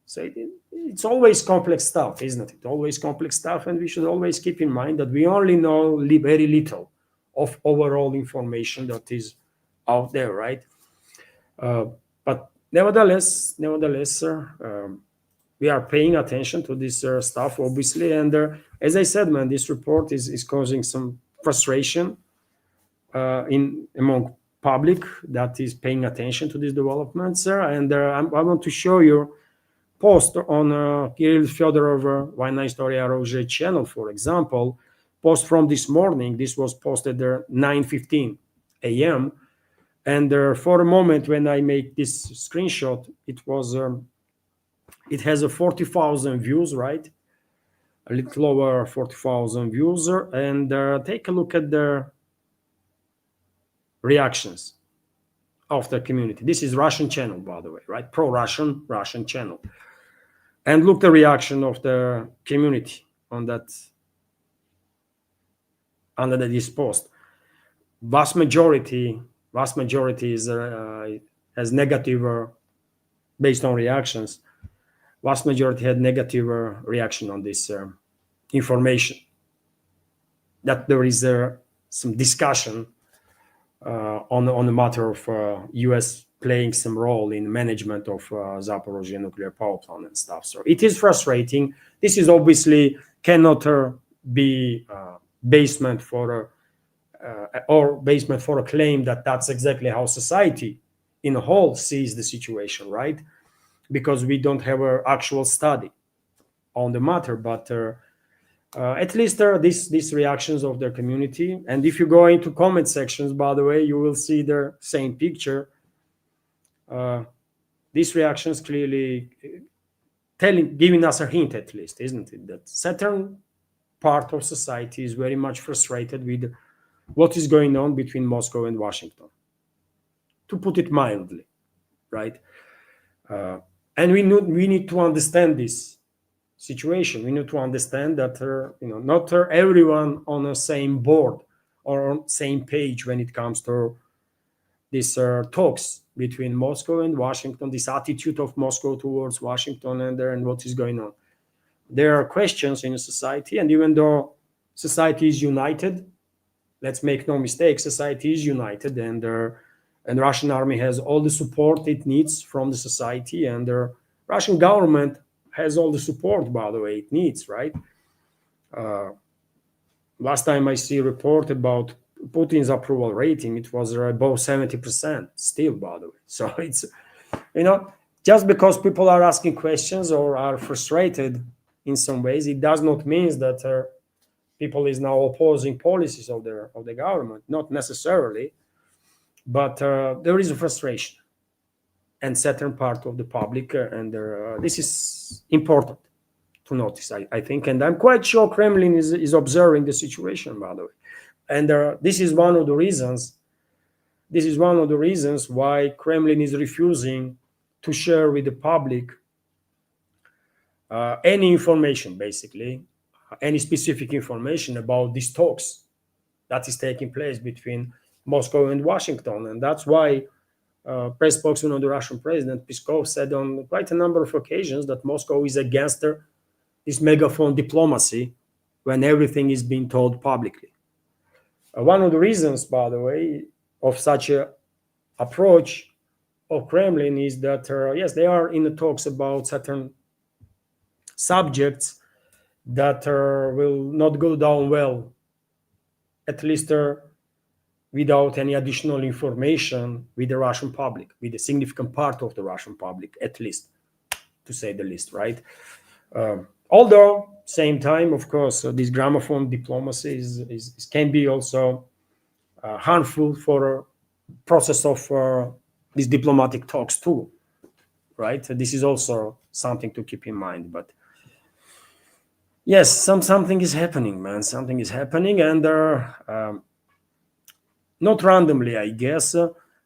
So it's always complex stuff, isn't it? Always complex stuff, and we should always keep in mind that we only know very little of overall information that is out there, right? But nevertheless, we are paying attention to this stuff, obviously, and as I said, man, this report is causing some frustration among public that is paying attention to these developments, and I want to show you post on Kirill Fyodorov Why Historia Orужия channel, for example, post from this morning. This was posted there 9:15 a.m. And for a moment when I make this screenshot, it has a 40,000 views, right? A little over 40,000 views, and take a look at the reactions of the community. This is Russian channel, by the way, right? Pro-Russian channel. And look the reaction of the community on that, under this post. Vast majority is has negative, based on reactions. Vast majority had negative reaction on this information. That there is some discussion on the matter of U.S. playing some role in management of Zaporozhye nuclear power plant and stuff. So it is frustrating. This is obviously cannot be basement for a claim that that's exactly how society in a whole sees the situation, right? Because we don't have an actual study on the matter, but at least these reactions of their community. And if you go into comment sections, by the way, you will see the same picture. These reactions clearly giving us a hint, at least, isn't it, that certain part of society is very much frustrated with what is going on between Moscow and Washington, to put it mildly, right? And we need to understand this situation. We need to understand that not everyone on the same board or on same page when it comes to these talks between Moscow and Washington, this attitude of Moscow towards Washington and what is going on. There are questions in a society, and even though society is united, let's make no mistake, society is united, and Russian army has all the support it needs from the society, and the Russian government has all the support, by the way, it needs, right? Last time I see a report about Putin's approval rating, it was above 70% still, by the way. So it's, just because people are asking questions or are frustrated in some ways, it does not mean that people is now opposing policies of the government, not necessarily, but there is a frustration and certain part of the public, and this is important to notice, I think, and I'm quite sure Kremlin is observing the situation, by the way, and this is one of the reasons why Kremlin is refusing to share with the public any information, basically, any specific information about these talks that is taking place between Moscow and Washington. And that's why press spokesman of the Russian president, Peskov, said on quite a number of occasions that Moscow is against this megaphone diplomacy when everything is being told publicly. One of the reasons, by the way, of such an approach of Kremlin is that, yes, they are in the talks about certain subjects that will not go down well, at least without any additional information with the Russian public, with a significant part of the Russian public, at least, to say the least, right? Although, same time, of course, this gramophone diplomacy can be also harmful for a process of these diplomatic talks too, right? This is also something to keep in mind. But yes, something is happening, man. Something is happening, and not randomly, I guess.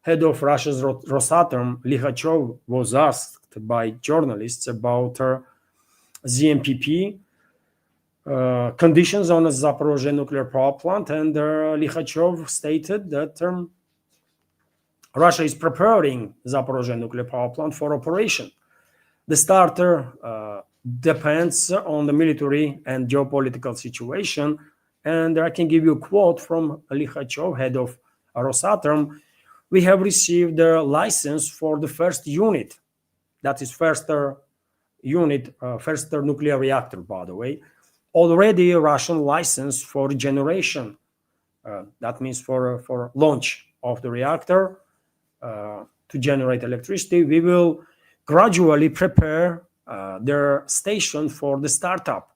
Head of Russia's Rosatom, Likhachev, was asked by journalists about ZNPP conditions on the Zaporozhye nuclear power plant, and Likhachev stated that Russia is preparing Zaporozhye nuclear power plant for operation. The starter depends on the military and geopolitical situation, and I can give you a quote from Likhachev, head of Rosatom. We have received a license for the first unit, that is first nuclear reactor, by the way, already a Russian license for generation. That means for launch of the reactor to generate electricity. We will gradually prepare their station for the startup.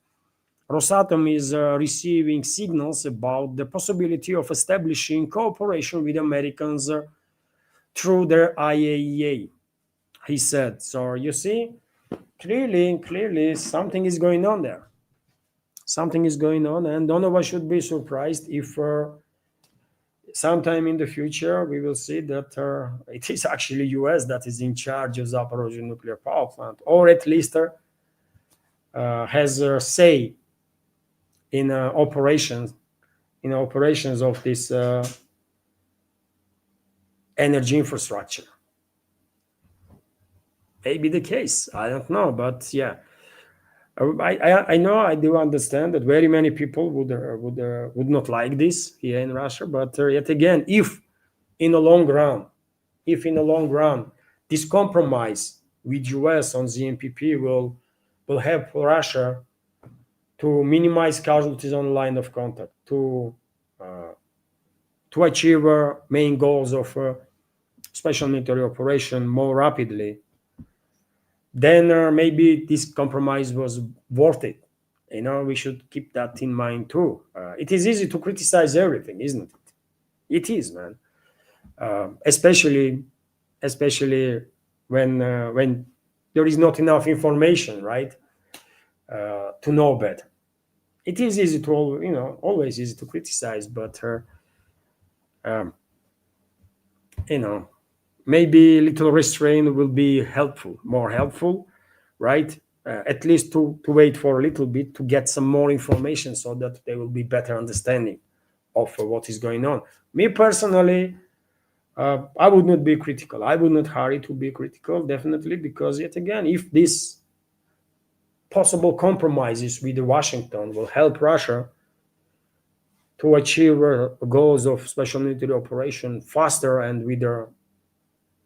Rosatom is receiving signals about the possibility of establishing cooperation with Americans through their IAEA, he said. So you see, clearly something is going on there. Something is going on, and none of us should be surprised if sometime in the future we will see that it is actually US that is in charge of Zaporozhye nuclear power plant, or at least has a say in operations of this energy infrastructure. Maybe the case, I don't know, but yeah, I know, I do understand that very many people would not like this here in Russia, but yet again, if in the long run this compromise with US on ZNPP will help Russia to minimize casualties on the line of contact, to achieve main goals of special military operation more rapidly, then maybe this compromise was worth it. We should keep that in mind too. It is easy to criticize everything, isn't it? It is, man. Especially when there is not enough information, right? To know better. It is easy to, always easy to criticize, but maybe little restraint will be more helpful, right? At least to wait for a little bit to get some more information so that there will be better understanding of what is going on. Me personally, I would not be critical. I would not hurry to be critical, definitely, because yet again, if this possible compromises with Washington will help Russia to achieve goals of special military operation faster and with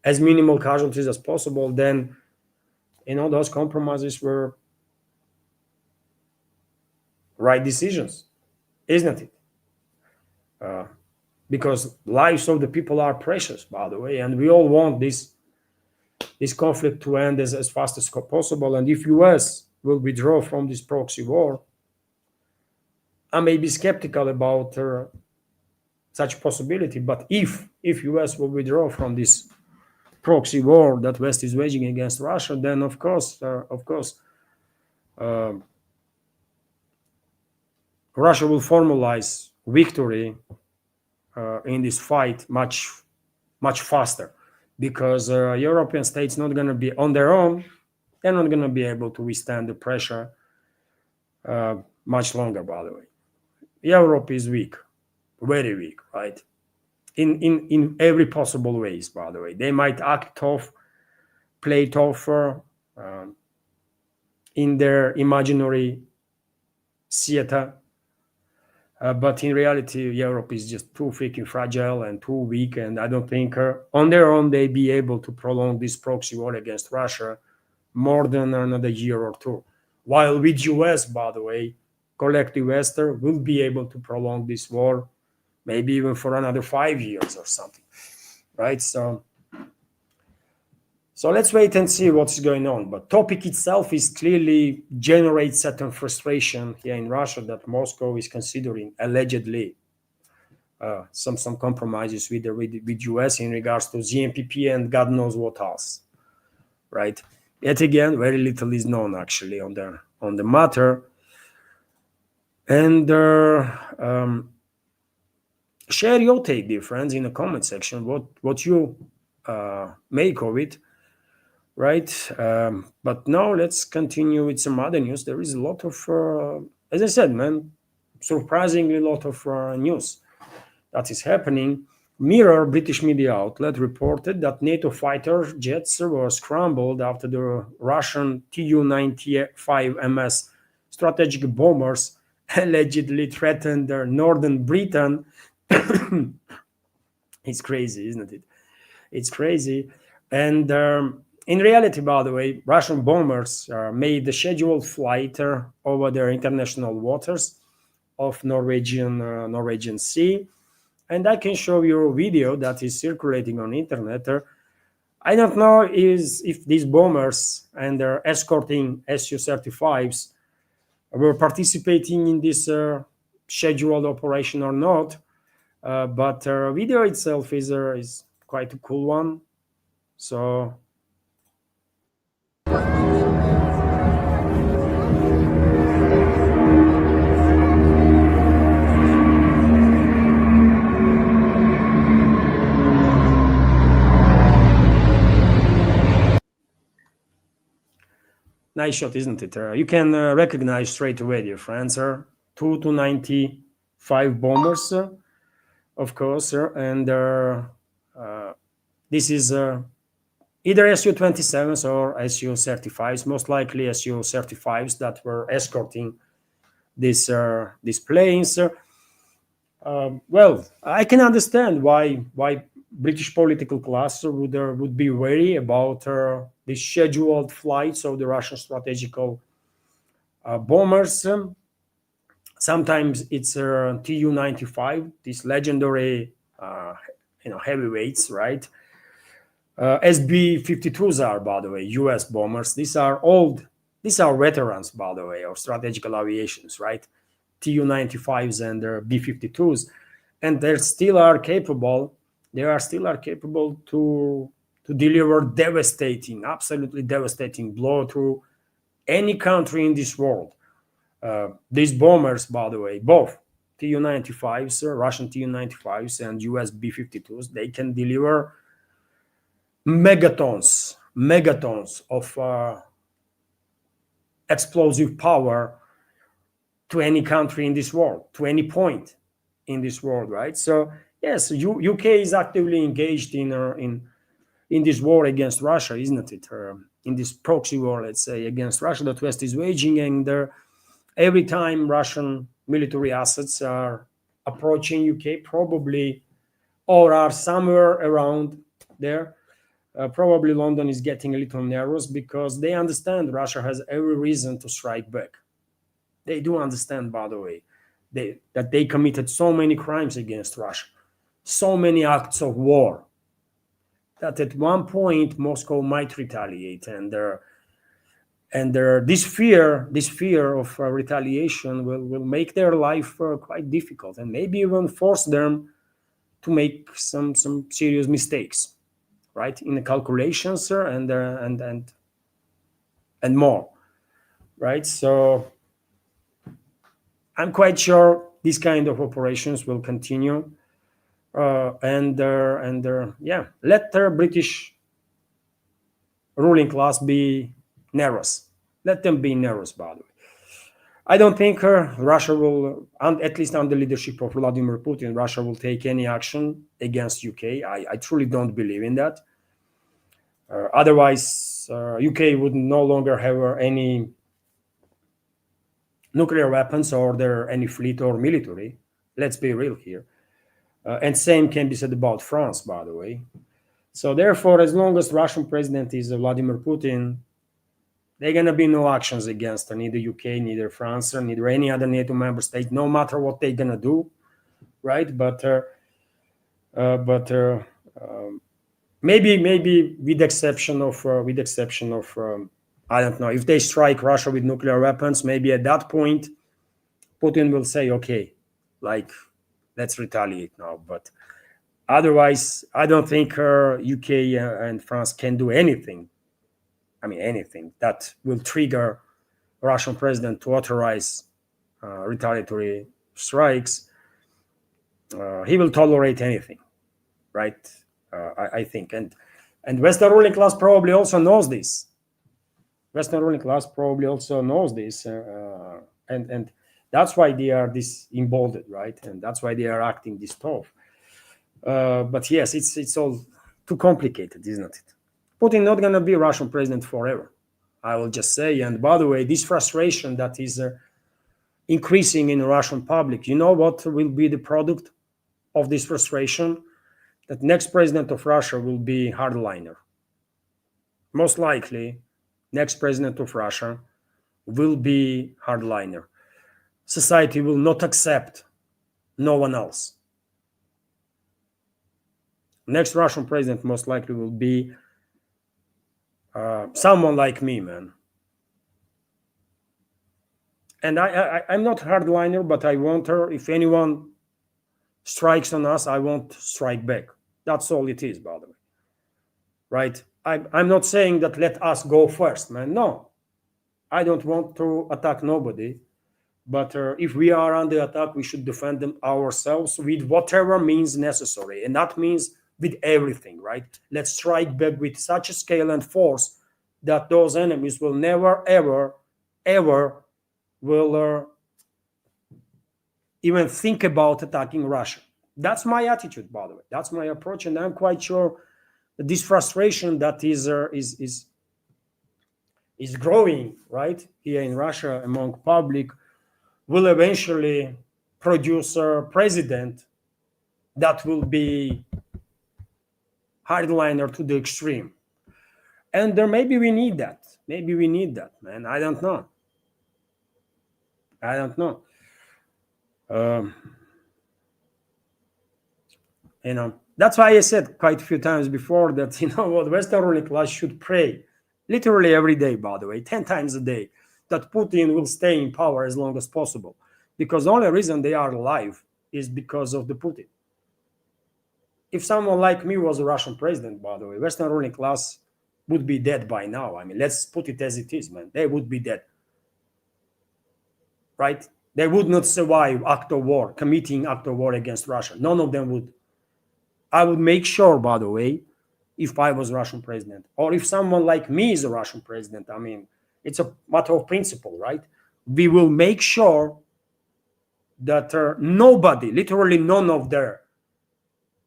as minimal casualties as possible, then those compromises were right decisions, isn't it? Because lives of the people are precious, by the way, and we all want this conflict to end as fast as possible. And if US will withdraw from this proxy war, I may be skeptical about such possibility. But if US will withdraw from this proxy war that West is waging against Russia, then of course, Russia will formalize victory in this fight much faster, because European states not going to be on their own. They're not going to be able to withstand the pressure much longer. By the way, Europe is weak, very weak, right? In every possible ways. By the way, they might act tough, play tougher in their imaginary theater, but in reality, Europe is just too freaking fragile and too weak, and I don't think on their own they be able to prolong this proxy war against Russia more than another year or two. While with US, by the way, collective Western will be able to prolong this war maybe even for another 5 years or something, right? So let's wait and see what's going on. But topic itself is clearly generates certain frustration here in Russia that Moscow is considering allegedly some compromises with US in regards to ZNPP and God knows what else, right? Yet again, very little is known actually on the matter. And share your take, dear friends, in the comment section. What you make of it, right? But now let's continue with some other news. There is a lot of, as I said, man, surprisingly a lot of news that is happening. Mirror, British media outlet, reported that NATO fighter jets were scrambled after the Russian Tu-95 MS strategic bombers allegedly threatened northern Britain. It's crazy, isn't it? It's crazy. And in reality, by the way, Russian bombers made the scheduled flight over their international waters of Norwegian Sea. And I can show you a video that is circulating on internet. I don't know if these bombers and their escorting Su-35s were participating in this scheduled operation or not. But video itself is quite a cool one. So nice shot, isn't it? You can recognize straight away, dear friends, Tu-95 bombers, of course, and this is either Su-27s or Su-35s, most likely Su-35s that were escorting these planes. Well, I can understand why British political class would be wary about the scheduled flights of the Russian strategical bombers. Sometimes it's Tu-95, these legendary heavyweights, right? SB-52s are, by the way, US bombers. These are veterans, by the way, of strategical aviations, right? Tu-95s and their B-52s, and they still are capable to deliver absolutely devastating blow to any country in this world. These bombers, by the way, both Tu-95s, Russian Tu-95s and US B-52s, they can deliver megatons of explosive power to any country in this world, to any point in this world, right? So yes, UK is actively engaged in this war against Russia, isn't it? In this proxy war, let's say, against Russia that West is waging, and every time Russian military assets are approaching UK, probably, or are somewhere around there, probably London is getting a little nervous because they understand Russia has every reason to strike back. They do understand, by the way, that they committed so many crimes against Russia, so many acts of war, that at one point Moscow might retaliate, and this fear of retaliation will make their life quite difficult, and maybe even force them to make some serious mistakes, right, in the calculations and more, right? So I'm quite sure these kind of operations will continue, and let their British ruling class be nervous. Let them be nervous, by the way. I don't think Russia will, at least under the leadership of Vladimir Putin, Russia will take any action against UK. I truly don't believe in that. Otherwise, UK would no longer have any nuclear weapons or any fleet or military. Let's be real here. And same can be said about France, by the way. So therefore, as long as Russian president is Vladimir Putin, there are going to be no actions against neither UK, neither France, or neither any other NATO member state, no matter what they're going to do, right? But maybe with exception of I don't know, if they strike Russia with nuclear weapons, maybe at that point Putin will say, okay, like, let's retaliate now. But otherwise, I don't think UK and France can do anything. I mean, anything that will trigger Russian president to authorize retaliatory strikes. He will tolerate anything, right? I think, and Western ruling class probably also knows this. Western ruling class probably also knows this, and that's why they are this emboldened, right? And that's why they are acting this tough. But yes, it's all too complicated, isn't it? Putin not going to be Russian president forever, I will just say. And by the way, this frustration that is increasing in the Russian public, you know what will be the product of this frustration? That next president of Russia will be hardliner. Most likely, next president of Russia will be hardliner. Society will not accept no one else. Next Russian president most likely will be someone like me, man. And I'm not hardliner, but I want her, if anyone strikes on us, I won't strike back. That's all it is, by the way. Right? I'm not saying that let us go first, man. No. I don't want to attack nobody. But if we are under attack, we should defend them ourselves with whatever means necessary. And that means with everything, right? Let's strike back with such a scale and force that those enemies will never, ever will even think about attacking Russia. That's my attitude, by the way. That's my approach, and I'm quite sure that this frustration that is growing, right, here in Russia among public will eventually produce a president that will be hardliner to the extreme. And there maybe we need that. Maybe we need that, man. I don't know. You know, that's why I said quite a few times before that, you know what, Western ruling class should pray literally every day, by the way, 10 times a day, that Putin will stay in power as long as possible. Because the only reason they are alive is because of the Putin. If someone like me was a Russian president, by the way, Western ruling class would be dead by now. I mean, let's put it as it is, man. They would be dead. Right? They would not survive act of war, committing act of war against Russia. None of them would. I would make sure, by the way, if I was Russian president, or if someone like me is a Russian president, I mean, it's a matter of principle, right? We will make sure that nobody, literally none of their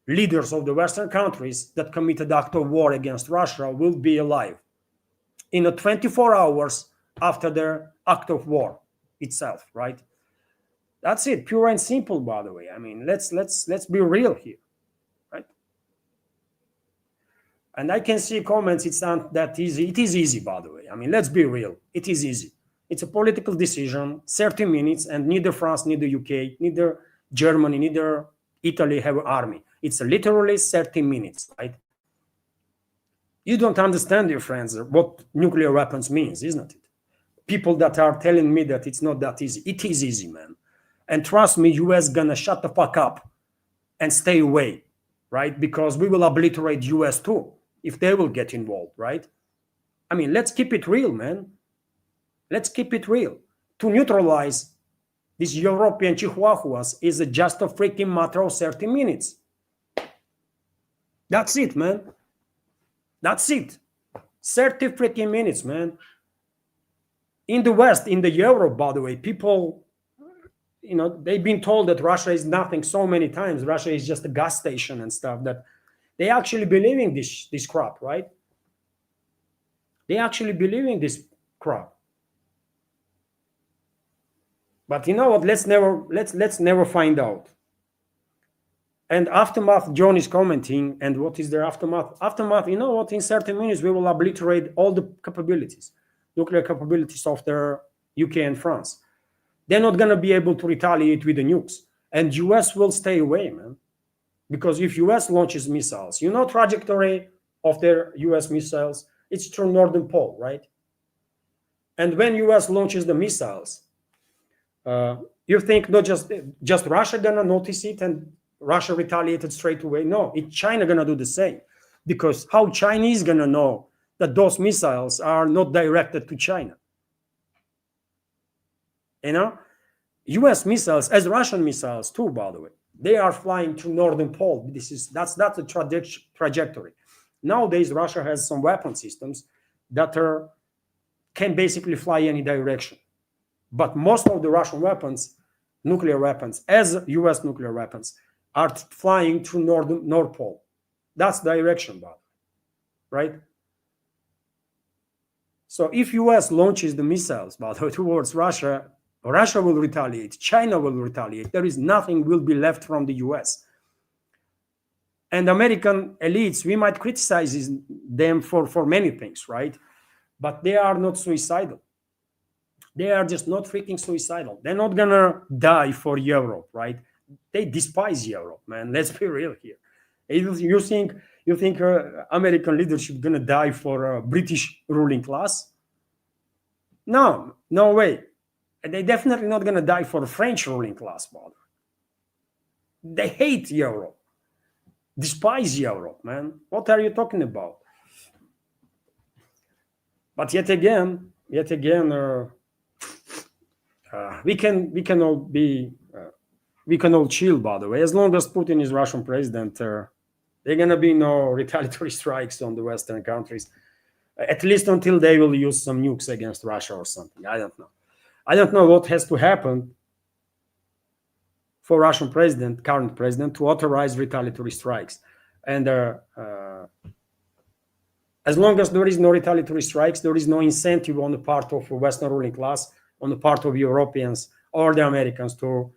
leaders of the Western countries that committed act of war against Russia will be alive in the 24 hours after their act of war itself, right? That's it, pure and simple, by the way. I mean, let's be real here, right? And I can see comments, it's not that easy. It is easy, by the way. I mean, let's be real. It is easy. It's a political decision, 30 minutes, and neither France, neither UK, neither Germany, neither Italy have an army. It's literally 30 minutes, right? You don't understand, dear friends, what nuclear weapons means, isn't it? People that are telling me that it's not that easy. It is easy, man. And trust me, US gonna shut the fuck up and stay away, right? Because we will obliterate US too, if they will get involved, right? I mean, let's keep it real, man. Let's keep it real. To neutralize these European chihuahuas is just a freaking matter of 30 minutes. That's it, man. That's it. 30 freaking minutes, man. In the West, in the Europe, by the way, people, you know, they've been told that Russia is nothing so many times. Russia is just a gas station and stuff, that they actually believe in this crap, right? They actually believe in this crap. But you know what? Let's never find out. And aftermath, John is commenting, and what is their aftermath? Aftermath, you know what? In 30 minutes, we will obliterate all the capabilities, nuclear capabilities of the UK and France. They're not going to be able to retaliate with the nukes. and US will stay away, man. Because if US launches missiles, you know trajectory of their US missiles, it's through Northern Pole, right? And when US launches the missiles, you think not just Russia gonna notice it and Russia retaliated straight away? No, it's China gonna do the same. Because how Chinese gonna know that those missiles are not directed to China? You know, US missiles, as Russian missiles too, by the way, they are flying to Northern Pole. That's the trajectory. Nowadays, Russia has some weapon systems that can basically fly any direction. But most of the Russian weapons, nuclear weapons, as US nuclear weapons, are flying to North Pole. That's the direction, by the way, right? So if US launches the missiles, by the way, towards Russia, Russia will retaliate, China will retaliate. There is nothing will be left from the US. And American elites, we might criticize them for many things, right? But they are not suicidal. They are just not freaking suicidal. They're not gonna die for Europe, right? They despise Europe, man. Let's be real here. You think American leadership gonna die for a British ruling class? No, no way. They're definitely not gonna die for a French ruling class, brother. They hate Europe, despise Europe, man. What are you talking about? But yet again, we can all chill, by the way, as long as Putin is Russian president. There are gonna be no retaliatory strikes on the Western countries, at least until they will use some nukes against Russia or something. I don't know. I don't know what has to happen for Russian current president, to authorize retaliatory strikes. And as long as there is no retaliatory strikes, there is no incentive on the part of the Western ruling class, on the part of Europeans or the Americans to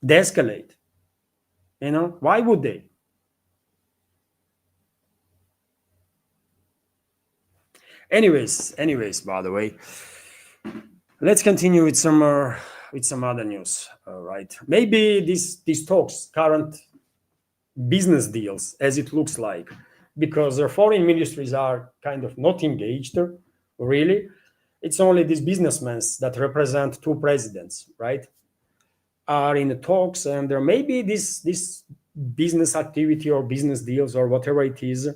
de-escalate. You know, why would they? Anyways, by the way, let's continue with some other news. Right? Maybe these talks, current business deals, as it looks like, because their foreign ministries are kind of not engaged, really. It's only these businessmen that represent two presidents, right, are in the talks, and there may be this business activity or business deals or whatever it is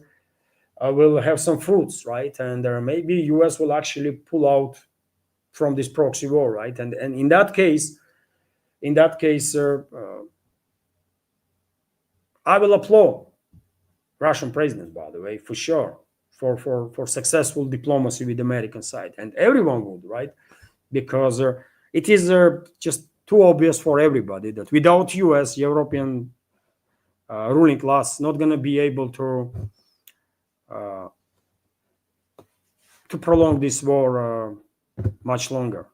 will have some fruits, right? And maybe US will actually pull out from this proxy war, right? And in that case, I will applaud Russian president, by the way, for sure, for successful diplomacy with the American side, and everyone would, right? Because it is just too obvious for everybody that without US, European ruling class not going to be able to prolong this war much longer.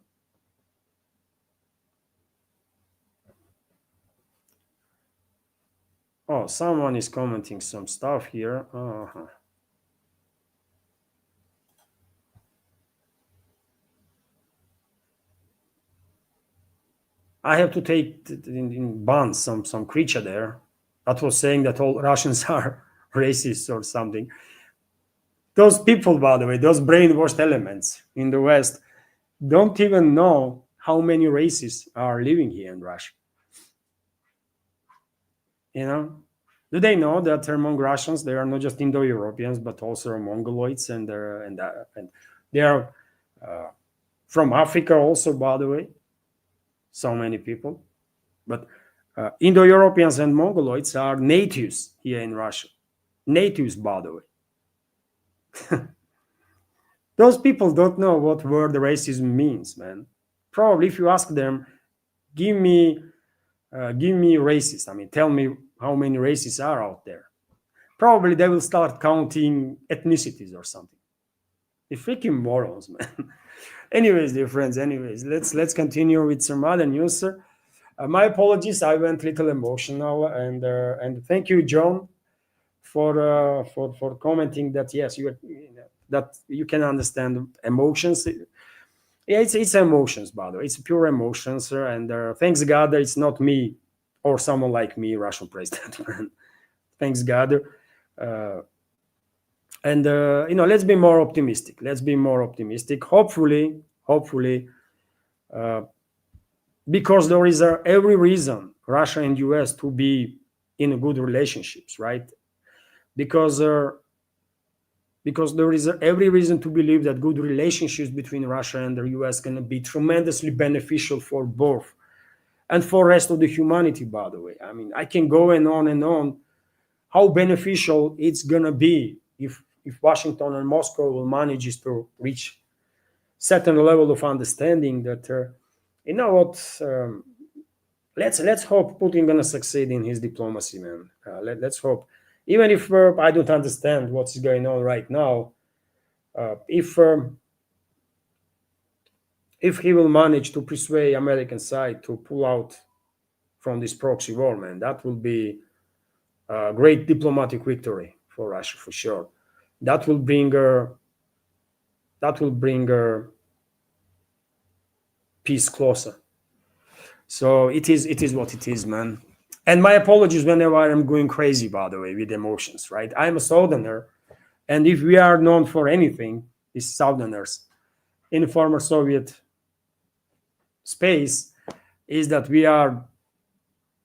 Oh, someone is commenting some stuff here. I have to take in ban some creature there that was saying that all Russians are racist or something. Those people, by the way, those brainwashed elements in the West don't even know how many races are living here in Russia. You know, do they know that among Russians there are not just Indo-Europeans but also Mongoloids, and they are from Africa also, by the way, so many people. But Indo-Europeans and Mongoloids are natives here in Russia. Natives, by the way. Those people don't know what word racism means, man. Probably if you ask them, give me races, I mean, tell me how many races are out there, probably they will start counting ethnicities or something. They're freaking morons, man. Anyways, dear friends, let's continue with some other news. My apologies, I went a little emotional, and thank you, John, for commenting that yes, that you can understand emotions. Yeah, it's emotions, by the way. It's pure emotions, and thanks God that it's not me or someone like me, Russian president. Man. Thanks God. Uh, and let's be more optimistic. Let's be more optimistic. Hopefully, uh, because there is every reason Russia and US to be in good relationships, right? Because there is every reason to believe that good relationships between Russia and the US going to be tremendously beneficial for both and for rest of the humanity. By the way, I mean I can go and on how beneficial it's going to be if Washington and Moscow will manage to reach certain level of understanding that you know what. Let's hope Putin gonna succeed in his diplomacy, man. Let's hope, even if I don't understand what's going on right now. If he will manage to persuade American side to pull out from this proxy war, man, that will be a great diplomatic victory for Russia for sure. That will bring peace closer. So it is what it is, man. And my apologies whenever I'm going crazy, by the way, with emotions, right? I'm a Southerner, and if we are known for anything, it's Southerners in former Soviet space, is that we are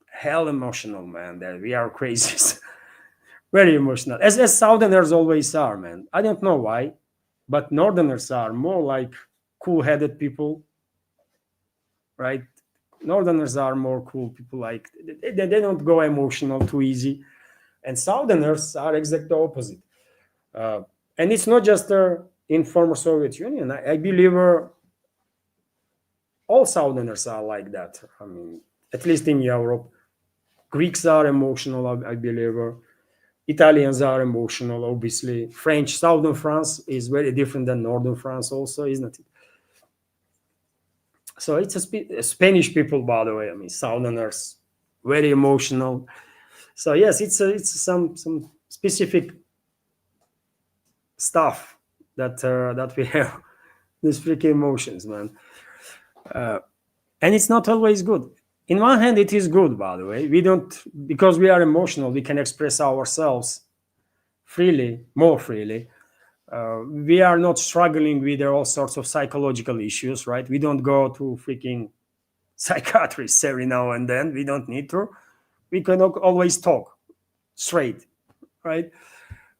hell emotional, man. That we are crazy, very emotional, as Southerners always are, man. I don't know why, but Northerners are more like cool-headed people, right? Northerners are more cool people, like they don't go emotional too easy, and Southerners are exactly opposite. Uh, and it's not just in former Soviet Union. I believe all Southerners are like that. I mean, at least in Europe, Greeks are emotional. I believe Italians are emotional. Obviously, French, Southern France is very different than Northern France, also, isn't it? So it's Spanish people, by the way. I mean, Southerners, very emotional. So yes, it's some specific stuff that we have these freaking emotions, man. And it's not always good. In one hand, it is good, by the way. We don't, because we are emotional, we can express ourselves freely, more freely. We are not struggling with all sorts of psychological issues, right? We don't go to freaking psychiatrists every now and then. We don't need to. We can always talk straight, right?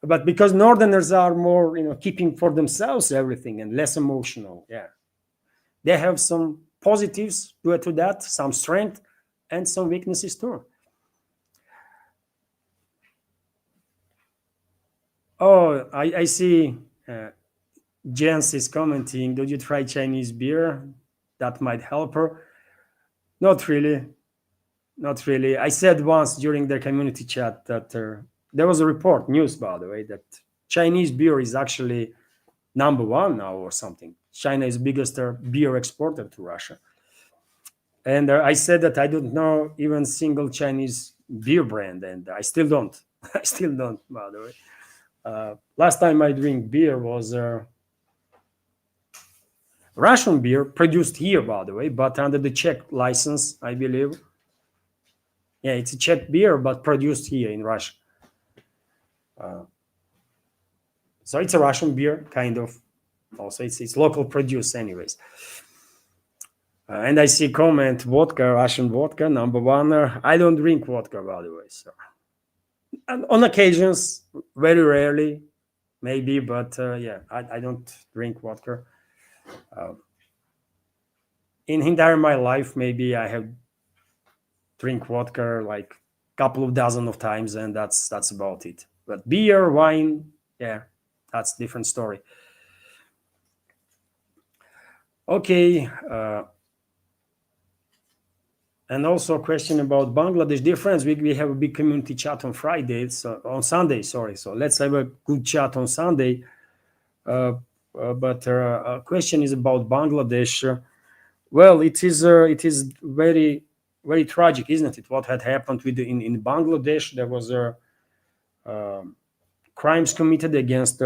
But because Northerners are more, keeping for themselves everything and less emotional, yeah, they have some positives to that, some strength, and some weaknesses too. Oh, I see. Jens is commenting. Did you try Chinese beer? That might help her. Not really. Not really. I said once during the community chat that there was a report, news by the way, that Chinese beer is actually number one now or something. China is biggest beer exporter to Russia. And I said that I don't know even single Chinese beer brand, and I still don't. I still don't, by the way. Last time I drink beer was Russian beer produced here, by the way, but under the Czech license, I believe. Yeah, it's a Czech beer, but produced here in Russia. So it's a Russian beer, kind of. Also, it's local produce, anyways. And I see comment vodka, Russian vodka, number one. I don't drink vodka, by the way. So, and on occasions, very rarely, maybe, but yeah, I don't drink vodka. In entire my life, maybe I have drink vodka like a couple of dozen of times, and that's about it. But beer, wine, yeah, that's a different story. Okay. And also a question about Bangladesh. Dear friends, we have a big community chat on Friday, so on Sunday, sorry. So let's have a good chat on Sunday. But a question is about Bangladesh. Well, it is very, very tragic, isn't it? What had happened in Bangladesh? There was crimes committed against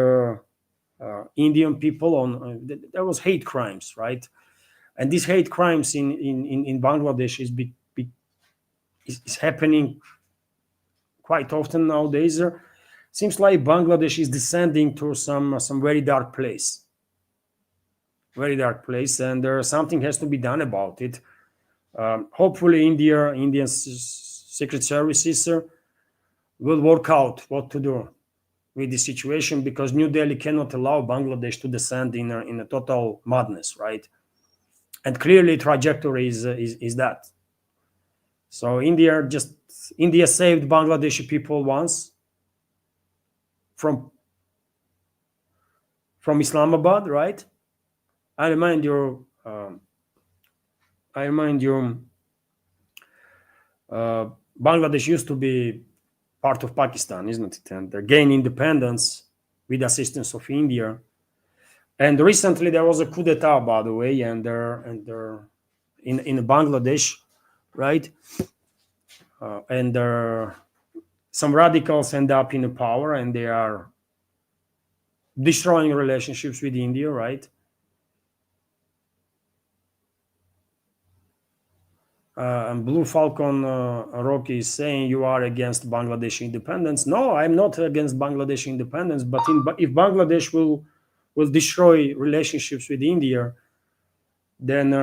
Indian people. There was hate crimes, right? And these hate crimes in Bangladesh is happening quite often nowadays. Seems like Bangladesh is descending to some very dark place, and something has to be done about it. Hopefully, Indian secret services will work out what to do with this situation, because New Delhi cannot allow Bangladesh to descend in a total madness, right? And clearly, trajectory is that. So India saved Bangladeshi people once from Islamabad, right? I remind you, Bangladesh used to be part of Pakistan, isn't it? And they gained independence with assistance of India. And recently there was a coup d'etat, by the way, and they're in Bangladesh, right? And some radicals end up in power, and they are destroying relationships with India, right? And Blue Falcon Rocky is saying you are against Bangladesh independence. No, I'm not against Bangladesh independence, but if Bangladesh will destroy relationships with India, then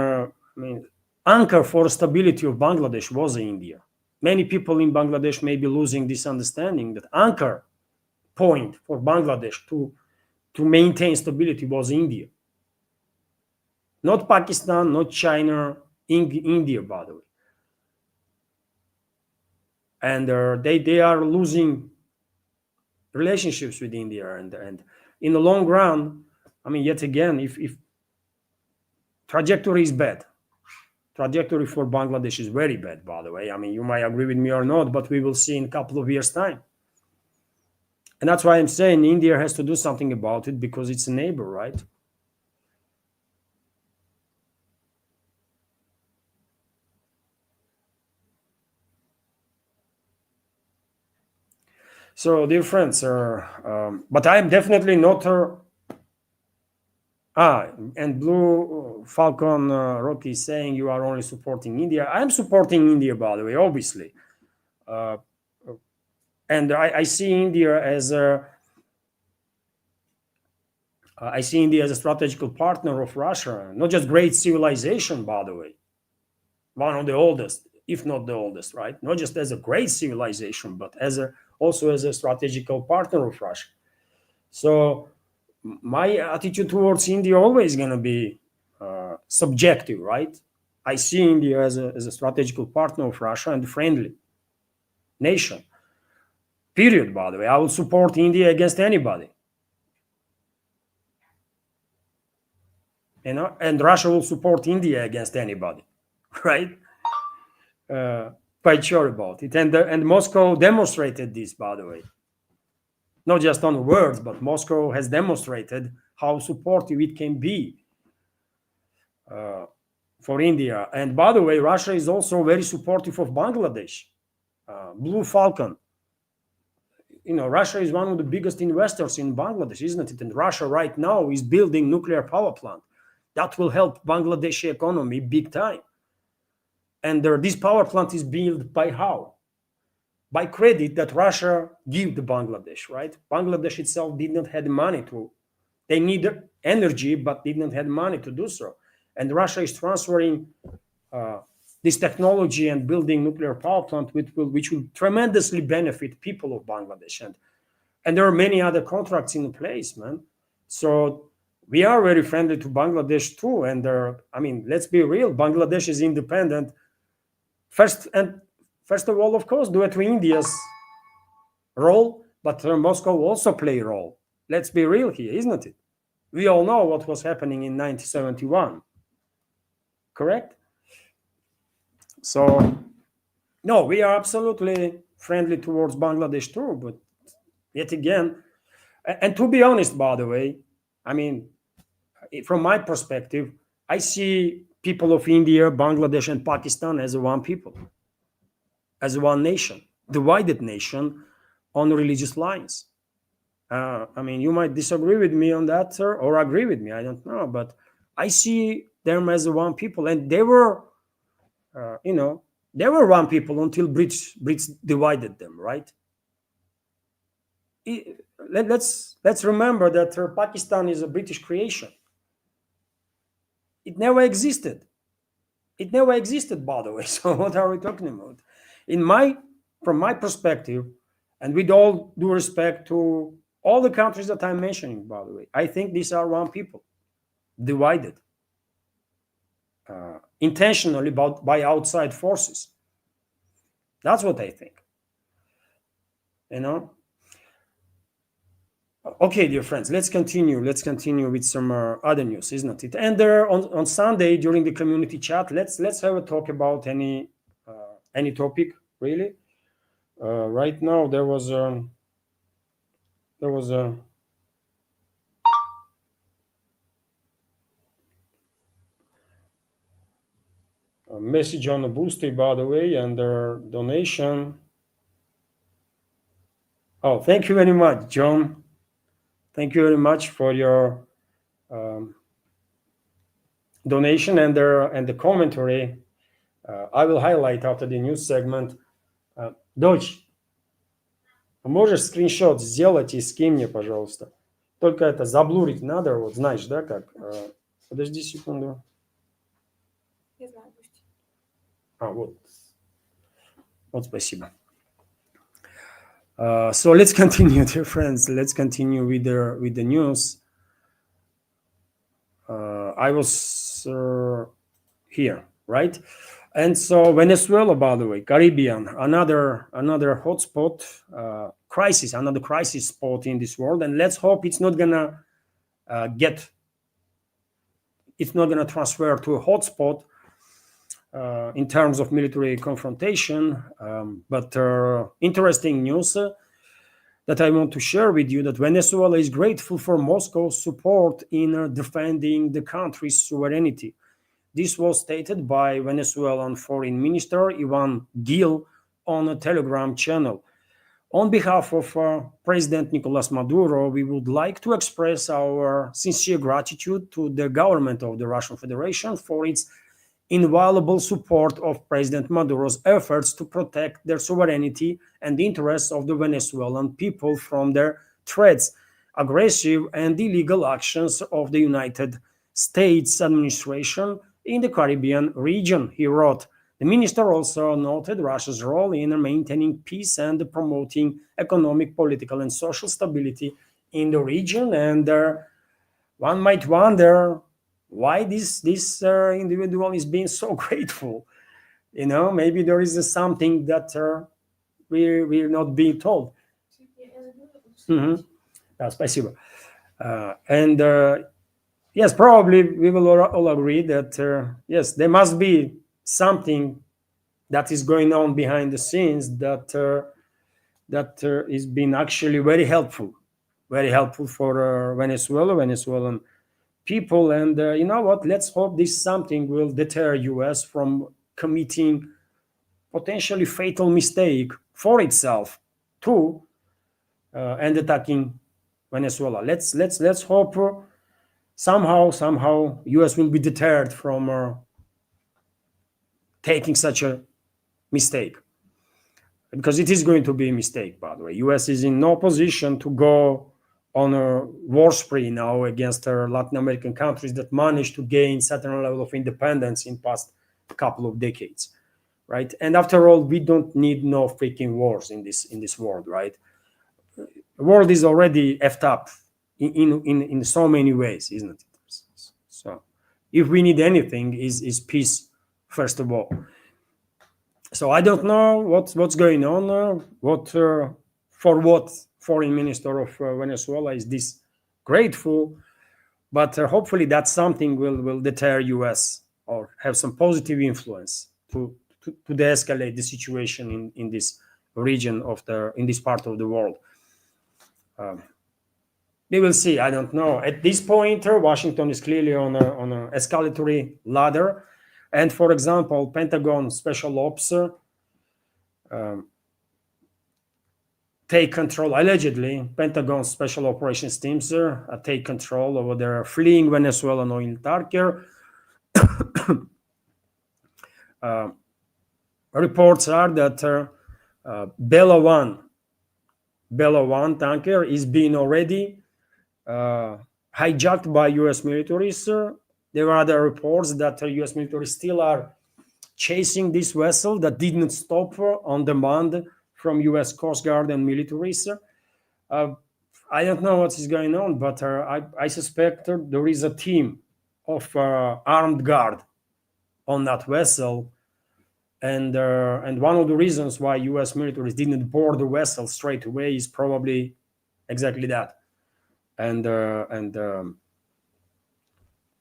anchor for stability of Bangladesh was India. Many people in Bangladesh may be losing this understanding that anchor point for Bangladesh to maintain stability was India. Not Pakistan, not China, India, by the way. And they are losing relationships with India, and in the long run, yet again, if trajectory is bad, trajectory for Bangladesh is very bad, by the way. You might agree with me or not, but we will see in a couple of years' time. And that's why I'm saying India has to do something about it, because it's a neighbor, right? So, dear friends, but I am definitely not and Blue Falcon Rocky is saying you are only supporting India. I'm supporting India, by the way, obviously. And I see India as a strategical partner of Russia, not just great civilization, by the way, one of the oldest, if not the oldest, right? Not just as a great civilization, but also as a strategical partner of Russia. So my attitude towards India always going to be subjective, right? I see India as a strategical partner of Russia and a friendly nation. Period, by the way. I will support India against anybody. And Russia will support India against anybody, right? Quite sure about it. And Moscow demonstrated this, by the way. Not just on words, but Moscow has demonstrated how supportive it can be for India. And by the way, Russia is also very supportive of Bangladesh. Blue Falcon. Russia is one of the biggest investors in Bangladesh, isn't it? And Russia right now is building nuclear power plant. That will help Bangladeshi economy big time. And this power plant is built by how? By credit that Russia gave to Bangladesh, right? Bangladesh itself did not have money they need energy, but did not have money to do so. And Russia is transferring this technology and building nuclear power plant, which will tremendously benefit people of Bangladesh. And there are many other contracts in place, man. So we are very friendly to Bangladesh too. And let's be real, Bangladesh is independent. First of all, of course, due to India's role, but Moscow also play a role. Let's be real here, isn't it? We all know what was happening in 1971, correct? So, no, we are absolutely friendly towards Bangladesh too, but yet again, and to be honest, by the way, from my perspective, I see people of India, Bangladesh, and Pakistan as one people, as one nation, divided nation on religious lines. You might disagree with me on that, sir, or agree with me, I don't know, but I see them as one people, and they were, they were one people until British divided them, right? Let's remember that Pakistan is a British creation. It never existed. It never existed, by the way. So what are we talking about? From my perspective, and with all due respect to all the countries that I'm mentioning, by the way, I think these are one people, divided intentionally by outside forces. That's what I think. Okay, dear friends, let's continue with some other news, isn't it? And on Sunday during the community chat, let's have a talk about any topic, really. Right now there was a message on the Boosty, by the way, and their donation. Oh, thank you very much, John. Thank you very much for your donation and the commentary. I will highlight after the news segment. Дочь, можешь скриншот сделать и скинь мне, пожалуйста. Только это заблурить надо, вот знаешь, да, как? Подожди секунду. Я знаю, пусть. Вот. Вот, спасибо. So let's continue, dear friends. Let's continue with the news. I was here, right? And so Venezuela, by the way, Caribbean, another hotspot, another crisis spot in this world. And let's hope it's not gonna transfer to a hotspot in terms of military confrontation. But interesting news that I want to share with you, that Venezuela is grateful for Moscow's support in defending the country's sovereignty. This was stated by Venezuelan Foreign Minister Ivan Gil on a Telegram channel. On behalf of President Nicolas Maduro, we would like to express our sincere gratitude to the government of the Russian Federation for its invaluable support of President Maduro's efforts to protect their sovereignty and the interests of the Venezuelan people from their threats, aggressive and illegal actions of the United States administration in the Caribbean region, he wrote. The minister also noted Russia's role in maintaining peace and promoting economic, political, and social stability in the region. And one might wonder why this individual is being so grateful. Maybe there is something that we're not being told. Спасибо. And yes, probably we will all agree that yes, there must be something that is going on behind the scenes that is being actually very helpful for Venezuelan people. And you know what? Let's hope this something will deter U.S. from committing potentially fatal mistake for itself too, and attacking Venezuela. Let's hope somehow U.S. will be deterred from taking such a mistake, because it is going to be a mistake. By the way, U.S. is in no position to go on a war spree now against Latin American countries that managed to gain certain level of independence in past couple of decades, right? And after all, we don't need no freaking wars in this world, right? The world is already effed up in so many ways, isn't it? So if we need anything, is peace first of all. So I don't know what's going on. For what foreign minister of Venezuela is this grateful? But hopefully that something will deter U.S. or have some positive influence to de-escalate the situation in this region in this part of the world. We will see. I don't know. At this point, Washington is clearly on an escalatory ladder. And for example, Pentagon Special Ops take control, allegedly, Pentagon Special Operations teams take control over their fleeing Venezuelan oil tanker reports are that Bella 1 tanker is being already hijacked by US militaries. There are other reports that US military still are chasing this vessel that didn't stop on demand from US Coast Guard and militaries. I don't know what is going on, but I suspect there is a team of armed guard on that vessel, and one of the reasons why U.S. militaries didn't board the vessel straight away is probably exactly that. And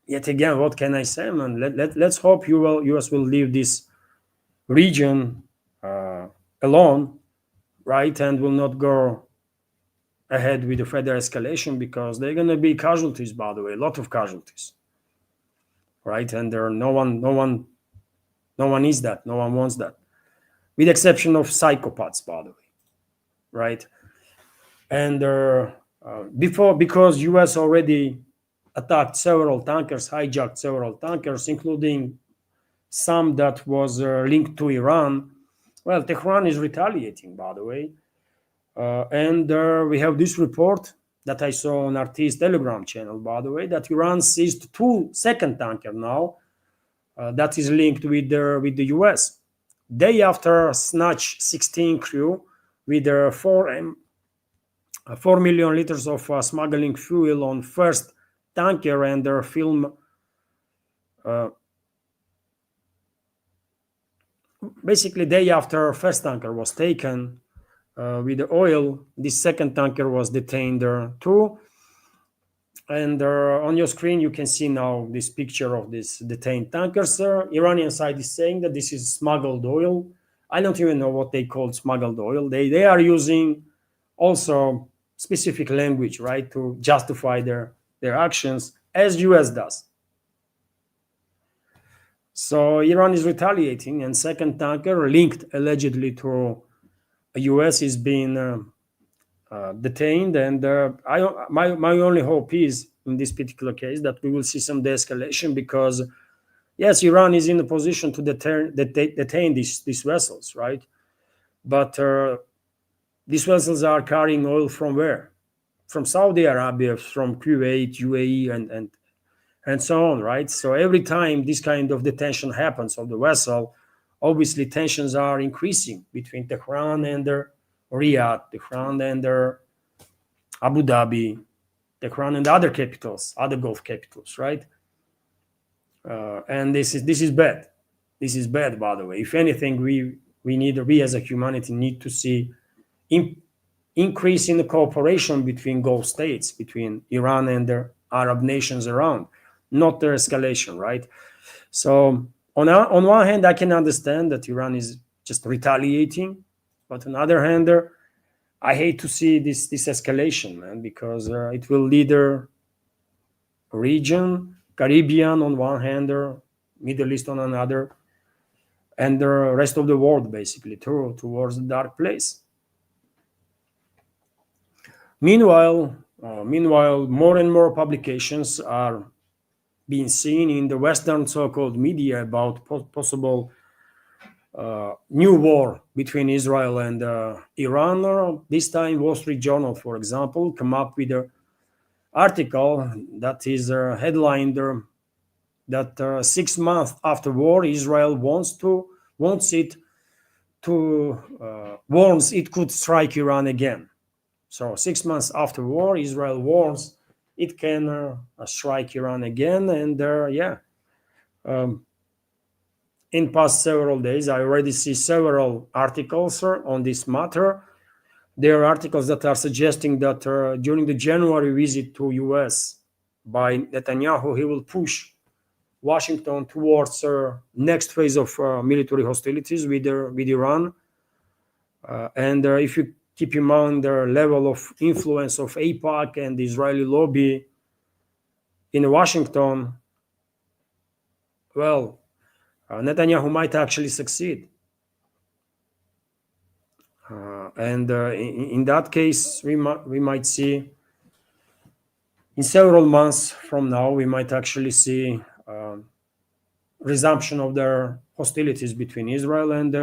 yet again, what can I say, man? Let's hope U.S. will leave this region alone, right, and will not go ahead with the further escalation, because they're going to be casualties, by the way, a lot of casualties, right? And there are no one is that, no one wants that, with the exception of psychopaths, by the way, right? And because US already attacked several tankers, hijacked several tankers, including some that was linked to Iran. Well, Tehran is retaliating, by the way. And we have this report that I saw on RT's Telegram channel, by the way, that Iran seized 2 second tanker now that is linked with the US. Day after snatch 16 crew with 4 million liters of smuggling fuel on first tanker, and their film basically day after first tanker was taken with the oil, this second tanker was detained too. And on your screen, you can see now this picture of this detained tankers. Iranian side is saying that this is smuggled oil. I don't even know what they call smuggled oil. They are using also specific language, right, to justify their actions, as US does. So Iran is retaliating, and second tanker linked allegedly to US is being detained. And my only hope is, in this particular case, that we will see some de-escalation, because yes, Iran is in a position to detain these vessels, right? But these vessels are carrying oil from where? From Saudi Arabia, from Kuwait, UAE, and so on, right? So every time this kind of detention happens of the vessel, obviously tensions are increasing between Tehran and Riyadh, Tehran and Abu Dhabi, Tehran and other capitals, other Gulf capitals, right? And this is bad. This is bad, by the way. If anything, we as a humanity need to see increase in the cooperation between Gulf states, between Iran and the Arab nations around, not their escalation, right? So on one hand, I can understand that Iran is just retaliating, but on the other hand, I hate to see this escalation, man, because it will lead the region, Caribbean on one hand, Middle East on another, and the rest of the world basically towards the dark place. Meanwhile, more and more publications are being seen in the Western so-called media about possible new war between Israel and Iran. This time, Wall Street Journal, for example, come up with an article that is headlined that 6 months after war, Israel warns it could strike Iran again. So 6 months after war, Israel warns it can strike Iran again. And in past several days, I already see several articles on this matter. There are articles that are suggesting that during the January visit to US by Netanyahu, he will push Washington towards next phase of military hostilities with Iran. And if you keep in mind the level of influence of AIPAC and the Israeli lobby in Washington, well, Netanyahu might actually succeed. And in that case, we might see, in several months from now, we might actually see resumption of their hostilities between Israel and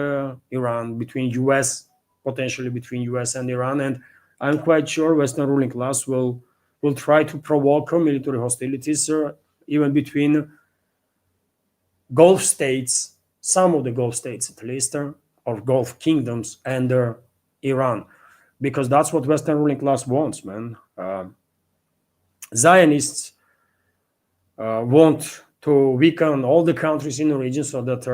Iran, between US, potentially between US and Iran. And I'm quite sure Western ruling class will try to provoke military hostilities even between Gulf states, some of the Gulf states at least, or Gulf kingdoms, and Iran, because that's what Western ruling class wants, man. Zionists want to weaken all the countries in the region so that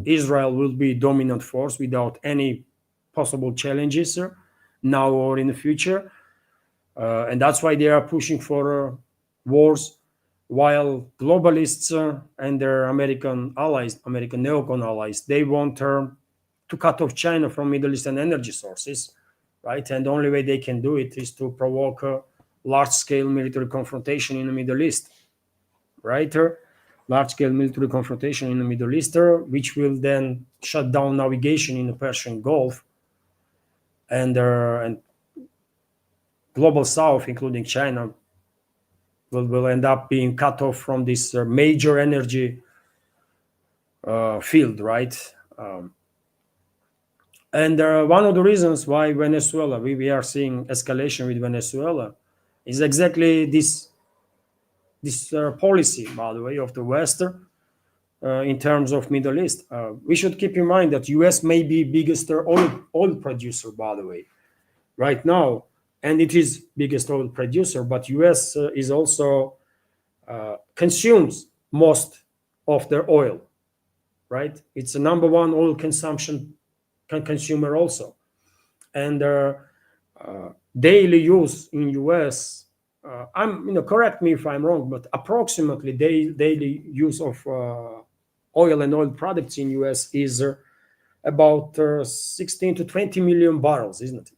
Israel will be dominant force without any possible challenges now or in the future. And that's why they are pushing for wars, while globalists and their American allies, American neocon allies, they want to cut off China from Middle Eastern energy sources, right? And the only way they can do it is to provoke a large-scale military confrontation in the Middle East, right? Large-scale military confrontation in the Middle East, which will then shut down navigation in the Persian Gulf, and global South, including China, will end up being cut off from this major energy field, right? And one of the reasons why Venezuela, we are seeing escalation with Venezuela, is exactly this policy, by the way, of the West in terms of Middle East. We should keep in mind that US may be biggest oil producer, by the way, right now, and it is biggest oil producer, but US is also consumes most of their oil, right? It's the number one oil consumer also, and daily use in US. Correct me if I'm wrong, but approximately daily use of oil and oil products in US is about 16 to 20 million barrels, isn't it?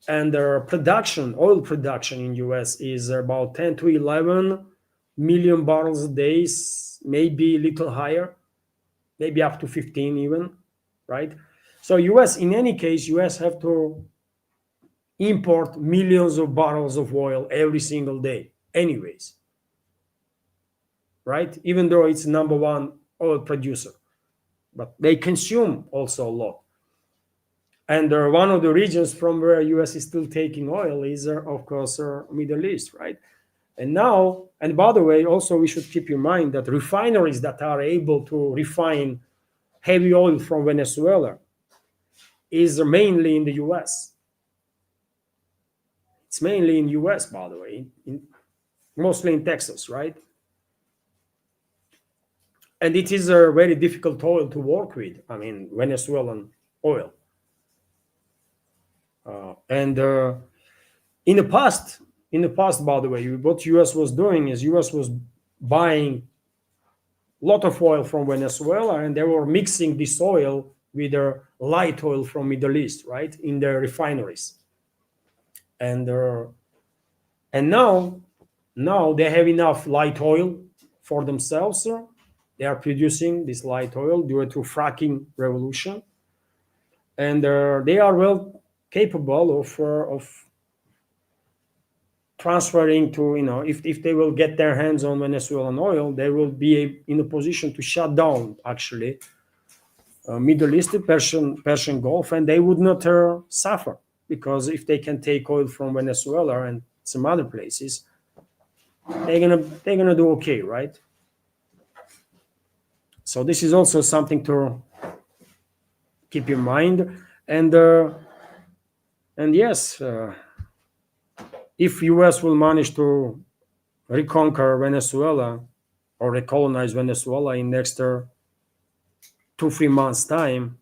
And oil production in US is about 10 to 11 million barrels a day, maybe a little higher, maybe up to 15 even, right? So US, in any case, US have to import millions of barrels of oil every single day anyways, right? Even though it's number one oil producer, but they consume also a lot. And one of the regions from where US is still taking oil is, of course, Middle East, right? And now, and by the way, also we should keep in mind that refineries that are able to refine heavy oil from Venezuela is mainly in the US. It's mainly in US, by the way, mostly in Texas, right? And it is a very difficult oil to work with. I mean, Venezuelan oil. And in the past, by the way, what US was doing is US was buying a lot of oil from Venezuela, and they were mixing this oil with their light oil from Middle East, right, in their refineries. And now they have enough light oil for themselves. They are producing this light oil due to fracking revolution, and they are well capable of transferring to, if they will get their hands on Venezuelan oil, they will be in a position to shut down actually Middle East, Persian Gulf, and they would not suffer, because if they can take oil from Venezuela and some other places, they're gonna do okay, right? So this is also something to keep in mind. And yes, if US will manage to reconquer Venezuela or recolonize Venezuela in next 2-3 months time,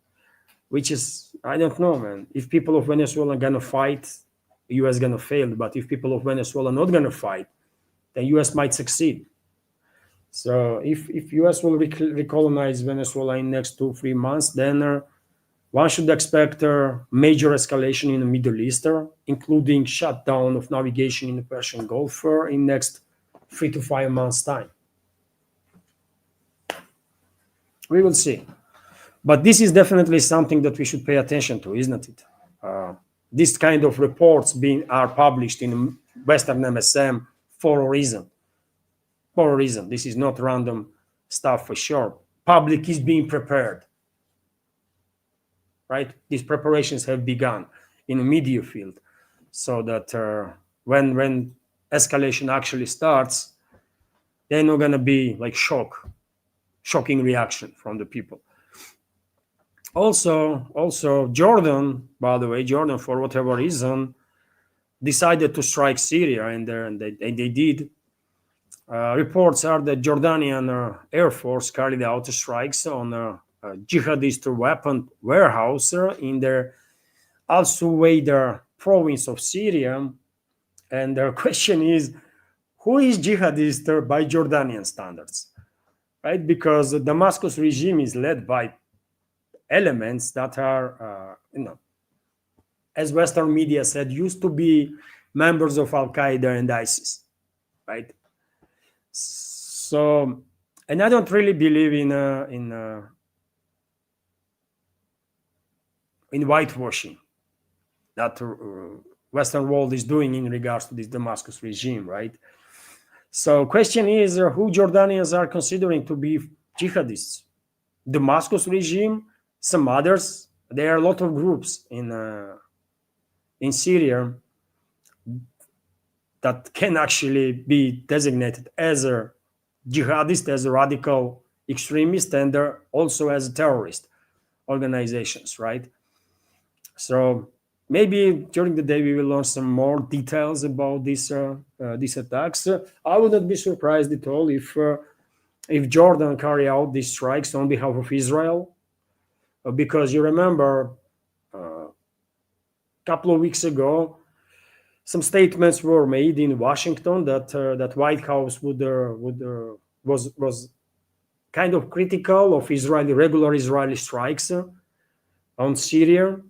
which is, I don't know, man. If people of Venezuela are gonna fight, US gonna fail. But if people of Venezuela are not gonna fight, then US might succeed. So if US will recolonize Venezuela in next 2-3 months, then one should expect a major escalation in the Middle East, including shutdown of navigation in the Persian Gulf in next 3 to 5 months time. We will see. But this is definitely something that we should pay attention to, isn't it? This kind of reports are published in Western MSM for a reason. for a reason. This is not random stuff for sure. Public is being prepared, right? These preparations have begun in the media field, so that when escalation actually starts, they're not gonna be like shocking reaction from the people. Also, Jordan, by the way, Jordan, for whatever reason, decided to strike Syria, and they did. Reports are that Jordanian Air Force carried out strikes on a jihadist weapon warehouse in the Al-Suwaida province of Syria. And the question is, who is jihadist by Jordanian standards, right? Because the Damascus regime is led by elements that are, as Western media said, used to be members of Al-Qaeda and ISIS, right? So, and I don't really believe in whitewashing that Western world is doing in regards to this Damascus regime, right? So, question is, who Jordanians are considering to be jihadists? Damascus regime, some others. There are a lot of groups in Syria that can actually be designated as a jihadist, as a radical extremist, and also as terrorist organizations, right? So maybe during the day we will learn some more details about these attacks. I would not be surprised at all if Jordan carry out these strikes on behalf of Israel, because you remember a couple of weeks ago, some statements were made in Washington that White House was kind of critical of regular Israeli strikes on Syria,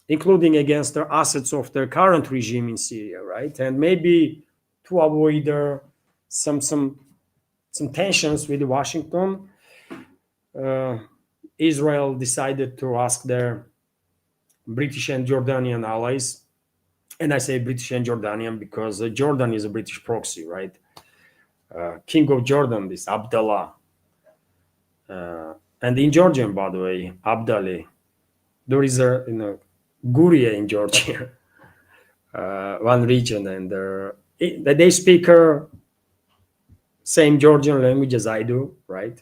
including against the assets of the current regime in Syria, right? And maybe to avoid some tensions with Washington, Israel decided to ask their British and Jordanian allies, and I say British and Jordanian because Jordan is a British proxy, right? King of Jordan, this Abdullah, and in Georgian, by the way, Abdali. There is a Guria in Georgia, one region, and they speak same Georgian language as I do, right?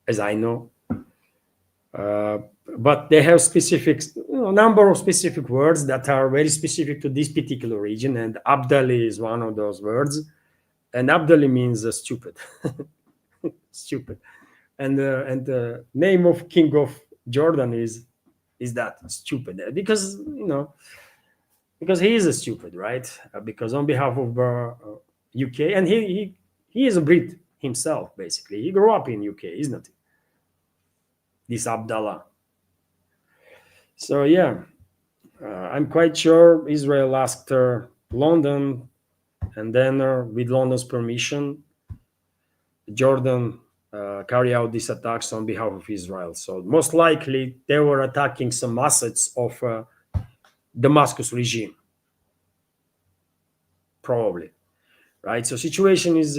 As I know. But they have specific number of specific words that are very specific to this particular region, and Abdali is one of those words. And Abdali means stupid, stupid. And the name of King of Jordan is that stupid, because he is a stupid, right? Because on behalf of UK, and he is a Brit himself, basically. He grew up in UK, isn't he? This Abdallah. So yeah, I'm quite sure Israel asked London, and then with London's permission, Jordan carry out these attacks on behalf of Israel. So most likely they were attacking some assets of Damascus regime, probably, right? So situation is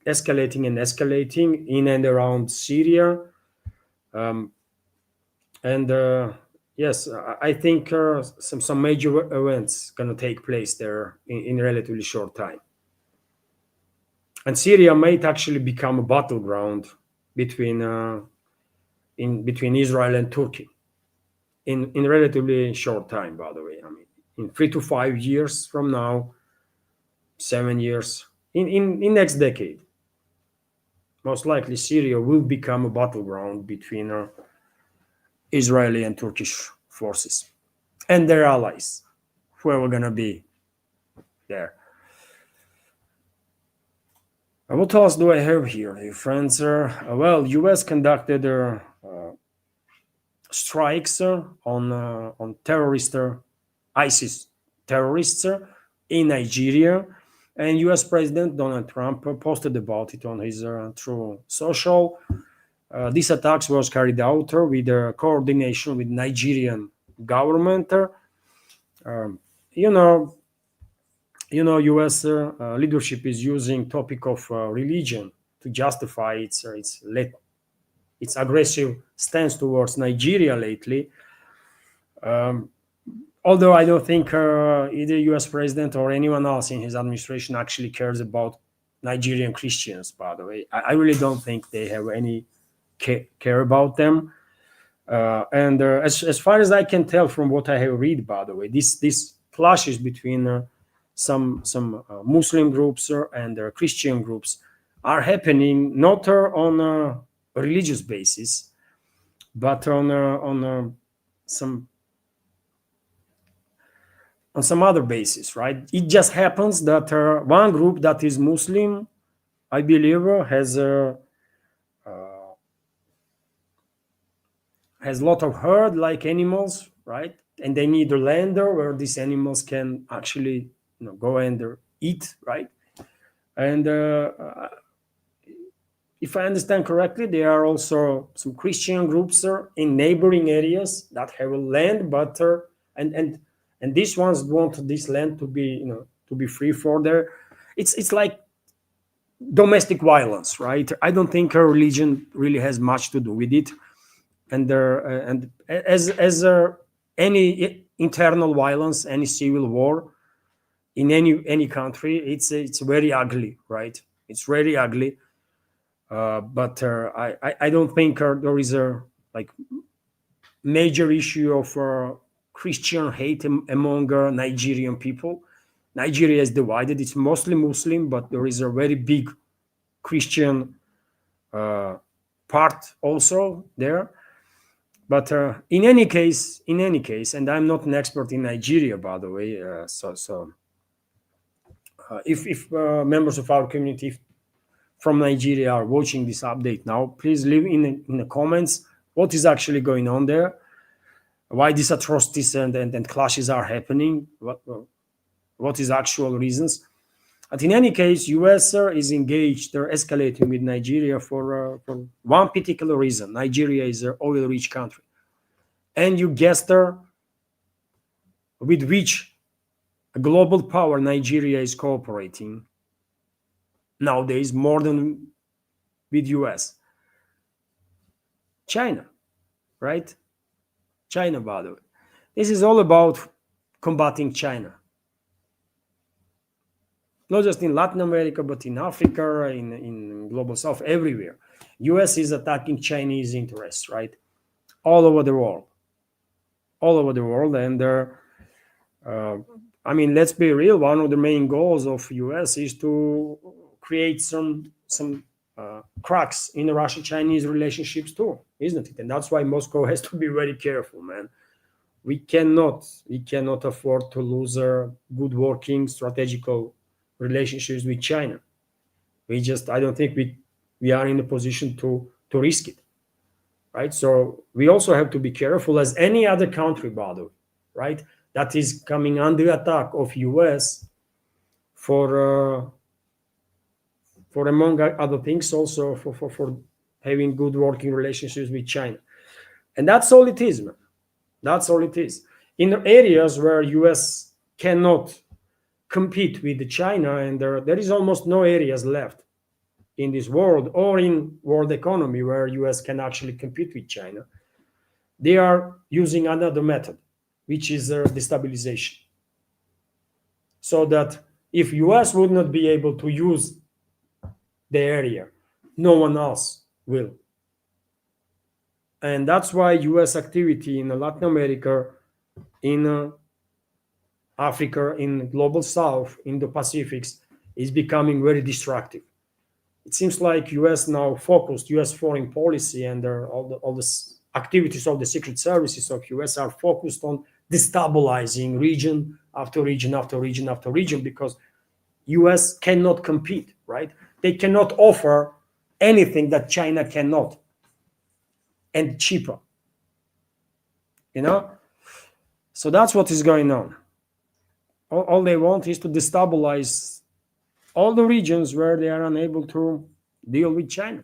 escalating and escalating in and around Syria. Yes, I think some major events gonna take place there in a relatively short time, and Syria might actually become a battleground between Israel and Turkey in a relatively short time. By the way, I mean in 3 to 5 years from now, 7 years in next decade, most likely Syria will become a battleground between Israeli and Turkish forces and their allies, whoever gonna be there. What else do I have here, friends? Well, U.S. conducted strikes on terrorist ISIS terrorists in Nigeria, and U.S. President Donald Trump posted about it on his True Social. These attacks was carried out with coordination with Nigerian government. U.S. Leadership is using topic of religion to justify its aggressive stance towards Nigeria lately. Although I don't think either U.S. president or anyone else in his administration actually cares about Nigerian Christians. By the way, I really don't think they have any care about them. And as far as I can tell from what I have read, by the way, this clashes between some Muslim groups and Christian groups are happening not on a religious basis, but on some other basis, right? It just happens that one group that is Muslim, I believe, has a lot of herd like animals, right? And they need a land where these animals can actually go and eat, right? And if I understand correctly, there are also some Christian groups in neighboring areas that have a land, but and these ones want this land to be to be free for their. It's like domestic violence, right? I don't think a religion really has much to do with it, and as any internal violence, any civil war in any country, it's very ugly, right? It's very ugly. But I don't think there is a like major issue of Christian hate among Nigerian people. Nigeria is divided; it's mostly Muslim, but there is a very big Christian part also there. But in any case, and I'm not an expert in Nigeria, by the way. If members of our community from Nigeria are watching this update now, please leave in the comments what is actually going on there, why these atrocities and clashes are happening, what is actual reasons. But in any case, US is engaged, they're escalating with Nigeria for one particular reason. Nigeria is an oil-rich country. And you guessed with which a global power Nigeria is cooperating nowadays more than with US. China, right? China, by the way. This is all about combating China. Not just in Latin America, but in Africa, in global South, everywhere. US is attacking Chinese interests, right? All over the world. All over the world. And I mean, let's be real. One of the main goals of US is to create some cracks in the Russian-Chinese relationships too, isn't it? And that's why Moscow has to be very careful, man. We cannot afford to lose good working strategical relationships with China. I don't think we are in a position to risk it, right? So we also have to be careful, as any other country, by the way, right, that is coming under attack of US for among other things, also for having good working relationships with China. And that's all it is, man. That's all it is. In the areas where US cannot compete with China, and there is almost no areas left in this world or in world economy where US can actually compete with China, they are using another method, which is destabilization. So that if US would not be able to use the area, no one else will. And that's why US activity in Latin America, in Africa, in global South, in the Pacifics, is becoming very destructive. It seems like US now focused, US foreign policy and all the activities of the secret services of US are focused on destabilizing region after region after region after region, because US cannot compete, right? They cannot offer anything that China cannot, and cheaper, So that's what is going on. All they want is to destabilize all the regions where they are unable to deal with China.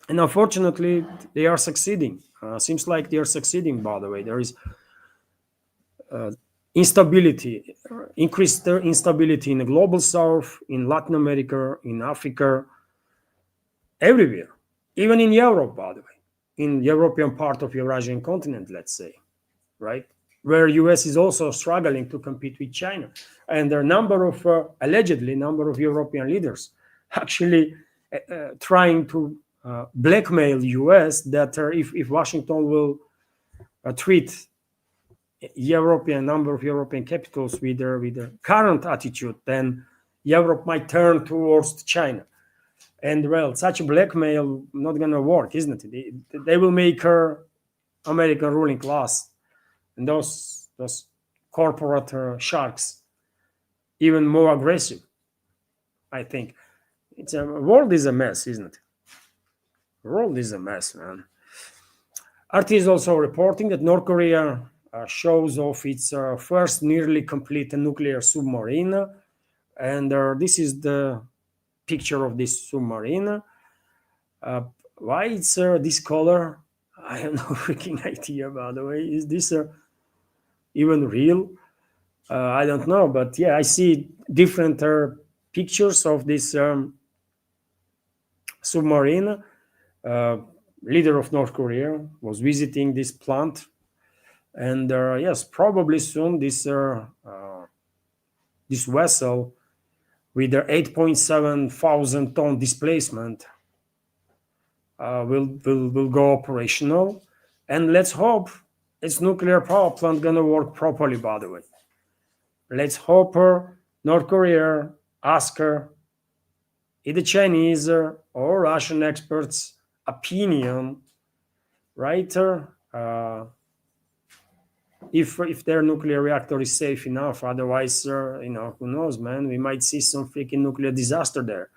And unfortunately, they are succeeding. Seems like they are succeeding, by the way. There is instability, increased instability in the global south, in Latin America, in Africa, everywhere, even in Europe, by the way, in European part of Eurasian continent, let's say, right? Where US is also struggling to compete with China. And there are a number of, allegedly, number of European leaders actually trying to blackmail US that if Washington will treat number of European capitals with their current attitude, then Europe might turn towards China. And well, such a blackmail not going to work, isn't it? They will make her American ruling class and those corporate sharks even more aggressive. I think world is a mess, isn't it? The world is a mess, man. RT is also reporting that North Korea shows off its first nearly complete nuclear submarine, and this is the picture of this submarine. Why it's this color? I have no freaking idea, by the way. Is this even real? I don't know, but yeah, I see different pictures of this submarine. Leader of North Korea was visiting this plant, and yes, probably soon this vessel with their 8.7 thousand ton displacement will go operational, and let's hope its nuclear power plant gonna work properly. By the way, let's hope North Korea ask her either Chinese or Russian experts' opinion, right? If their nuclear reactor is safe enough. Otherwise, who knows, man? We might see some freaking nuclear disaster there.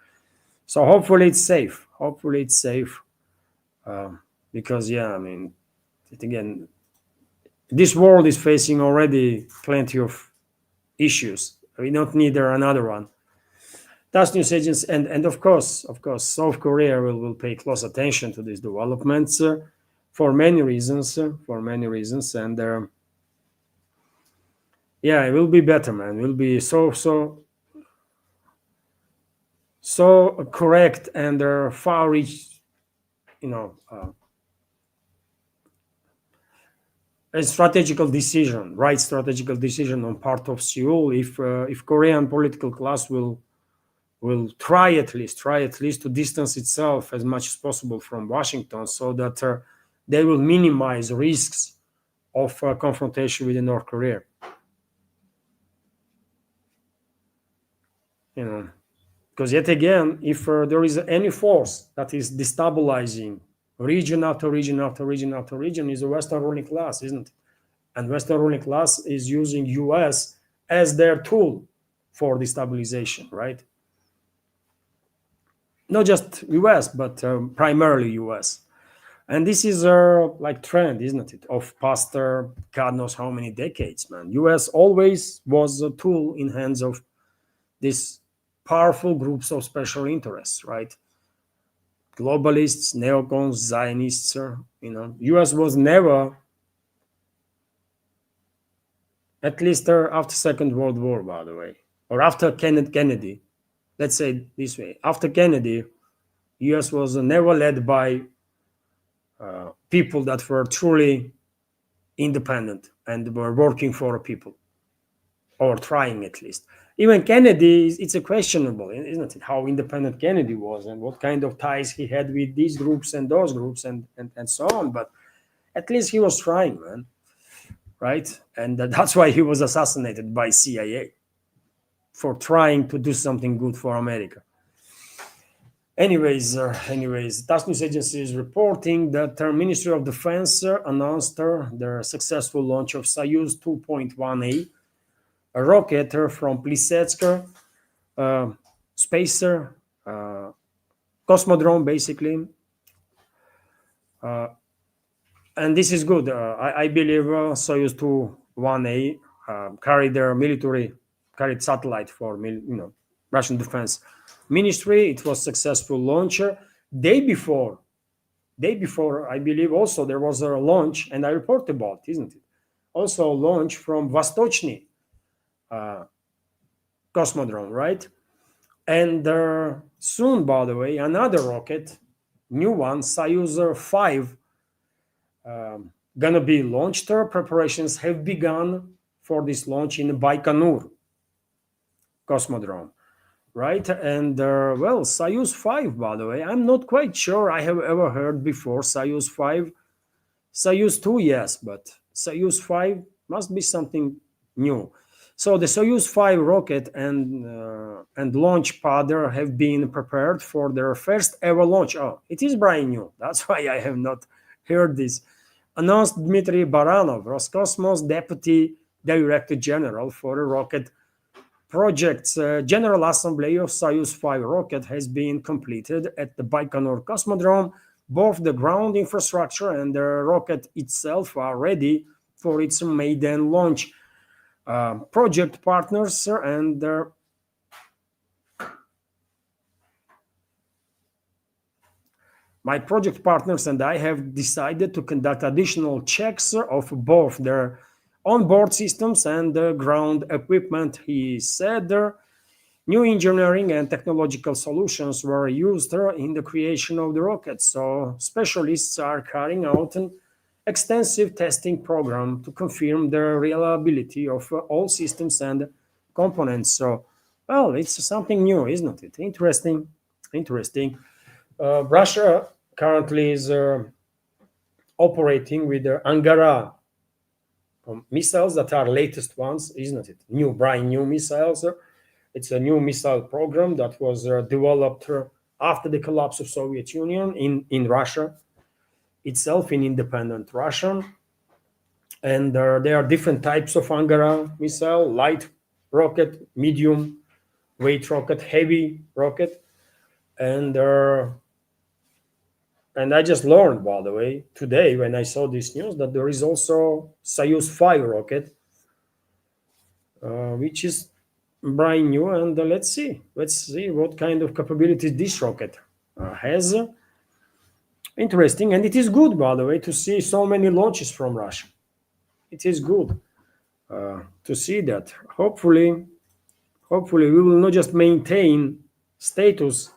So hopefully it's safe. Hopefully it's safe. Because yeah, I mean, again, this world is facing already plenty of issues. We don't need another one. That's news agents, and of course, South Korea will pay close attention to these developments for many reasons. And yeah, it will be better, man. It will be so correct and far-reach, a strategical decision, right? Strategical decision on part of Seoul. If Korean political class will try at least to distance itself as much as possible from Washington, so that they will minimize risks of confrontation with North Korea. Because yet again, if there is any force that is destabilizing region after region after region after region, is the Western ruling class, isn't it? And Western ruling class is using US as their tool for destabilization, right? Not just US, but primarily US. And this is like trend, isn't it, of past God knows how many decades, man. US always was a tool in hands of these powerful groups of special interests, right? Globalists, neocons, Zionists, US was never, at least after Second World War, by the way, or after Kennedy, let's say this way, after Kennedy, US was never led by people that were truly independent and were working for people, or trying at least. Even Kennedy, it's a questionable, isn't it, how independent Kennedy was and what kind of ties he had with these groups and those groups and so on. But at least he was trying, man, right? And that's why he was assassinated by CIA, for trying to do something good for America. Anyways, TASS News Agency is reporting that the Ministry of Defense announced their successful launch of Soyuz 2.1A, a rocket from Plisetsk spacer cosmodrome, basically. And this is good. I believe Soyuz 2.1A carried satellite for Russian Defense Ministry. It was successful launcher. Day before, I believe also there was a launch, and I reported about, isn't it? Also a launch from Vostochny cosmodrome, right? And soon, by the way, another rocket, new one, Soyuz 5, gonna be launched. Preparations have begun for this launch in Baikonur cosmodrome, right? And well, Soyuz 5, by the way, I'm not quite sure I have ever heard before Soyuz 5. Soyuz 2, yes, but Soyuz 5 must be something new. So the Soyuz 5 rocket and launch pad have been prepared for their first ever launch. Oh, it is brand new. That's why I have not heard this. Announced Dmitry Baranov, Roscosmos Deputy Director General for the rocket projects. General assembly of Soyuz 5 rocket has been completed at the Baikonur Cosmodrome. Both the ground infrastructure and the rocket itself are ready for its maiden launch. Project partners and my project partners and I have decided to conduct additional checks of both their onboard systems and the ground equipment, he said. New engineering and technological solutions were used in the creation of the rocket, so specialists are carrying out an extensive testing program to confirm the reliability of all systems and components. So, well, it's something new, isn't it? Interesting. Russia currently is operating with the Angara missiles that are latest ones, isn't it? Brand new missiles. It's a new missile program that was developed after the collapse of Soviet Union in Russia itself, in independent Russia. And there are different types of Angara missile: light rocket, medium weight rocket, heavy rocket. And I just learned, by the way, today when I saw this news, that there is also Soyuz 5 rocket, which is brand new. And let's see what kind of capabilities this rocket has. Interesting. And it is good, by the way, to see so many launches from Russia. It is good to see that. Hopefully we will not just maintain status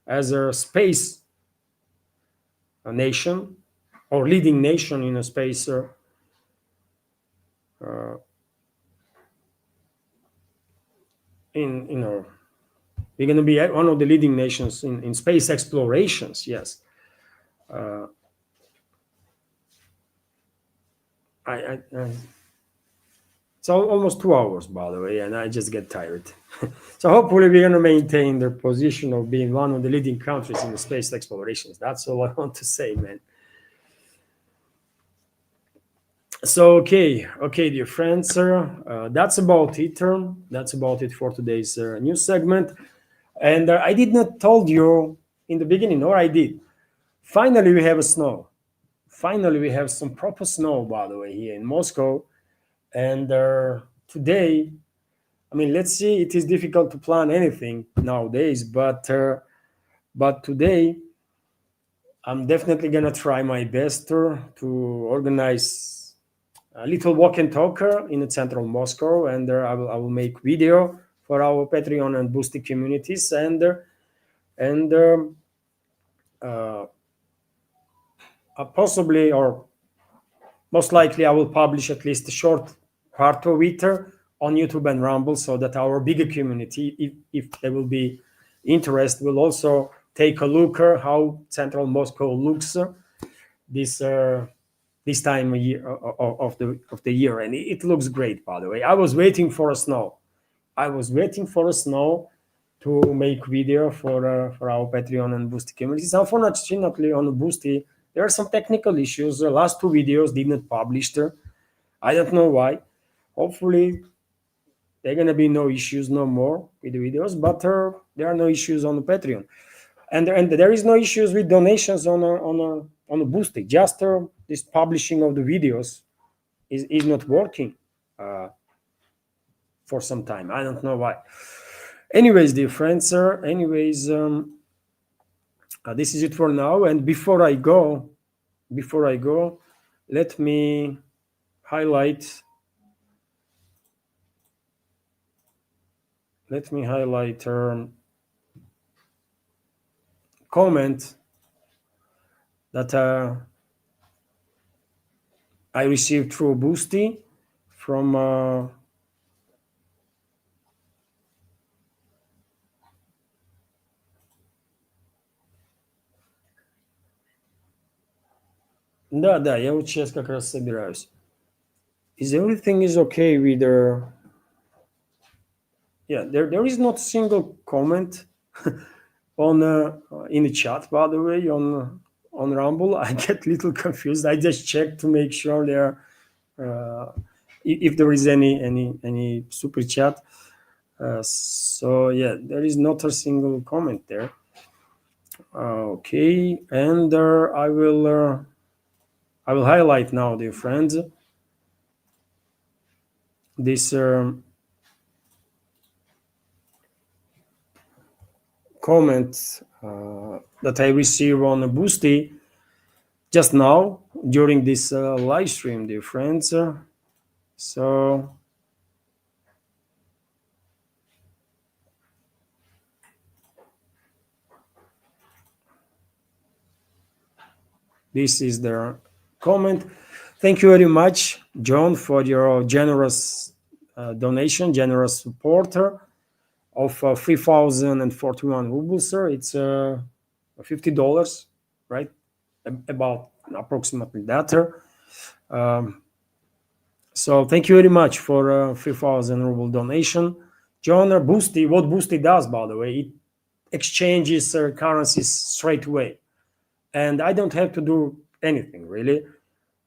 as a space nation or leading nation in a space we're going to be one of the leading nations in space explorations. Yes. It's almost 2 hours, by the way, and I just get tired. So hopefully we're going to maintain the position of being one of the leading countries in the space explorations. That's all I want to say, man. So, okay, dear friends, that's about it. That's about it for today's news segment. And I did not told you in the beginning, or I did. Finally, we have snow. Finally, we have some proper snow, by the way, here in Moscow. And today, I mean, let's see, it is difficult to plan anything nowadays, but today, I'm definitely going to try my best to organize a little walk and talk in the central Moscow, and I will make video for our Patreon and Boosty communities, and possibly, or most likely, I will publish at least a short part of it on YouTube and Rumble, so that our bigger community, if they will be interested, will also take a look at how central Moscow looks this time of year of the year, and it looks great. By the way, I was waiting for a snow. To make video for our Patreon and Boosty communities. Unfortunately, on Boosty, there are some technical issues. The last 2 videos did not publish. I don't know why. Hopefully, there are gonna be no issues no more with the videos, but there are no issues on the Patreon, and there is no issues with donations on a Boosty. Just this publishing of the videos is not working for some time. I don't know why. Anyways, dear friends, this is it for now. And before I go, let me highlight let me highlight comment that I received through Boosty from да, я вот сейчас как раз собираюсь. Is everything is okay with yeah, there is not a single comment on in the chat, by the way, on Rumble. I get a little confused. I just checked to make sure there if there is any super chat. So yeah, there is not a single comment there. Okay, and I will highlight now, dear friends, this comment that I received on Boosty just now during this live stream, dear friends. So this is the comment. Thank you very much, John, for your generous donation, generous supporter of 3,041 rubles, sir. It's $50, right? About approximately that. So thank you very much for 3,000 ruble donation. John, Boosty, what Boosty does, by the way, it exchanges currencies straight away. And I don't have to do anything, really.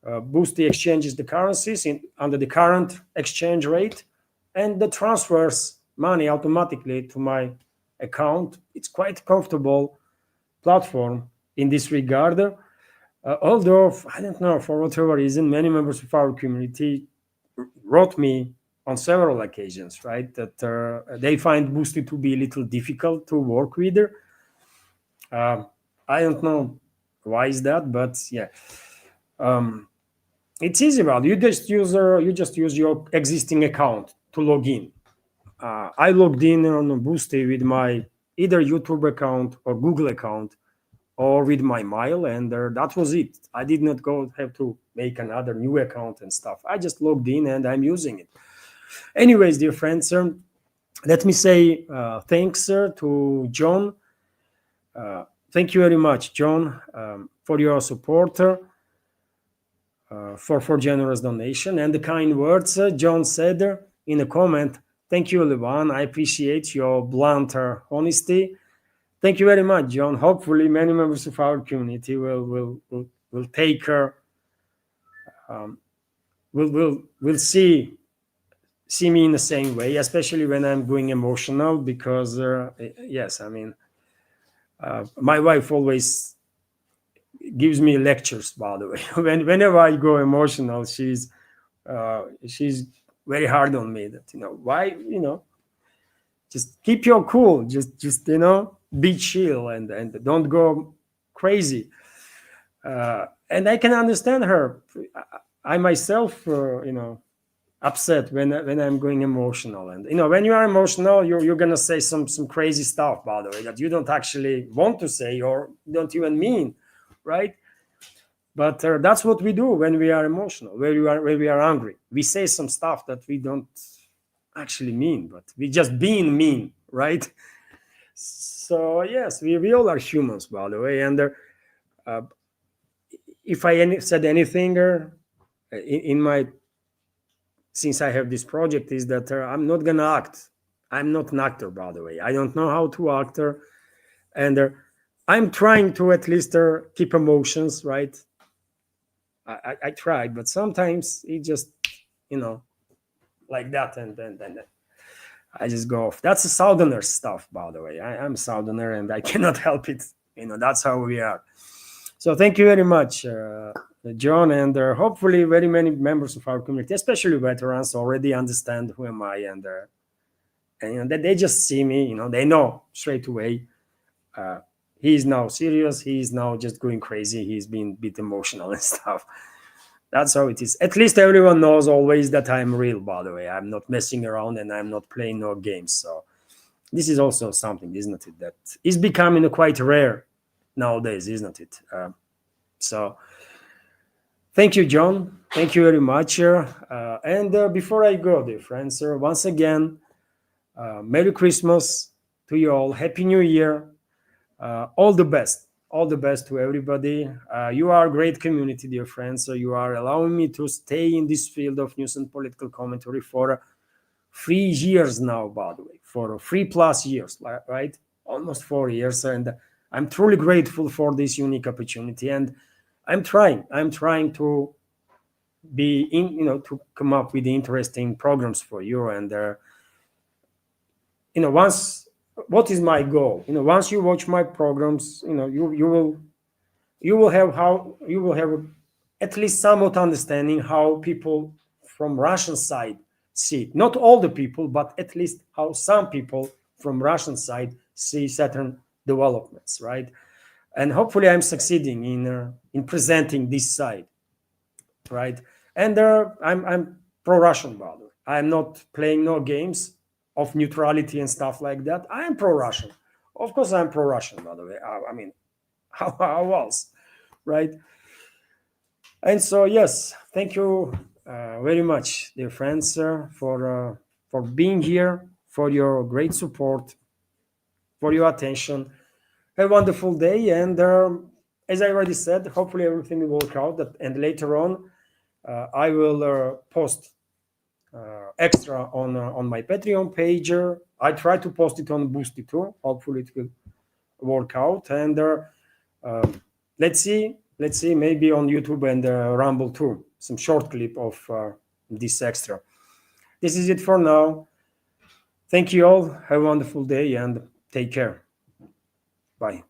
Boosty exchanges the currencies under the current exchange rate, and that transfers money automatically to my account. It's quite a comfortable platform in this regard. Although, I don't know, for whatever reason, many members of our community wrote me on several occasions, right, that they find Boosty to be a little difficult to work with. I don't know why is that, but yeah. It's easy, about you just use your existing account to log in. I logged in on Boosty with my either YouTube account or Google account or with my mail, and that was it. I did not have to make another new account and stuff. I just logged in and I'm using it. Anyways, dear friends, let me say thanks to John. Thank you very much, John, for your support. For generous donation and the kind words. John said in a comment, "Thank you, Levan. I appreciate your blunt honesty." Thank you very much, John. Hopefully, many members of our community will take will see me in the same way, especially when I'm going emotional. Because yes, I mean, my wife always gives me lectures, by the way. Whenever I go emotional, she's very hard on me that, why, just keep your cool, just be chill and don't go crazy. And I can understand her. I myself, upset when I'm going emotional. And when you are emotional, you're gonna say some crazy stuff, by the way, that you don't actually want to say or don't even mean, right? But that's what we do when we are emotional, when we are angry. We say some stuff that we don't actually mean, but we just being mean, right? So yes, we all are humans, by the way. And if I said anything in my, since I have this project, is that I'm not gonna act. I'm not an actor, by the way. I don't know how to act, and I'm trying to at least keep emotions, right? I tried, but sometimes it just, like that, and then I just go off. That's a Southerner stuff, by the way. I'm a Southerner, and I cannot help it. That's how we are. So thank you very much, John, and hopefully very many members of our community, especially veterans, already understand who am I, and they just see me. They know straight away. He's now serious. He's now just going crazy. He's been a bit emotional and stuff. That's how it is. At least everyone knows always that I'm real, by the way. I'm not messing around and I'm not playing no games. So This is also something, isn't it, that is becoming quite rare nowadays, isn't it? So thank you, John. Thank you very much. And before I go, dear friends, once again, Merry Christmas to you all. Happy New Year. All the best. All the best to everybody. You are a great community, dear friends. So you are allowing me to stay in this field of news and political commentary for 3 years now, by the way, for 3+ years, right? Almost 4 years. And I'm truly grateful for this unique opportunity. And I'm trying to be in, to come up with interesting programs for you. And, once, what is my goal? Once you watch my programs, you will have at least somewhat understanding how people from Russian side see it. Not all the people, but at least how some people from Russian side see certain developments, right? And hopefully I'm succeeding in presenting this side, right? And I'm pro-Russian, by the way. I'm not playing no games of neutrality and stuff like that. I am pro-Russian. Of course, I'm pro-Russian, by the way. I mean, how else, right? And so, yes, thank you very much, dear friends, for being here, for your great support, for your attention. Have a wonderful day, and as I already said, hopefully everything will work out. And later on, I will post extra on my Patreon page. I try to post it on Boosty too. Hopefully, it will work out. And let's see, maybe on YouTube and Rumble too, some short clip of this extra. This is it for now. Thank you all. Have a wonderful day and take care. Bye.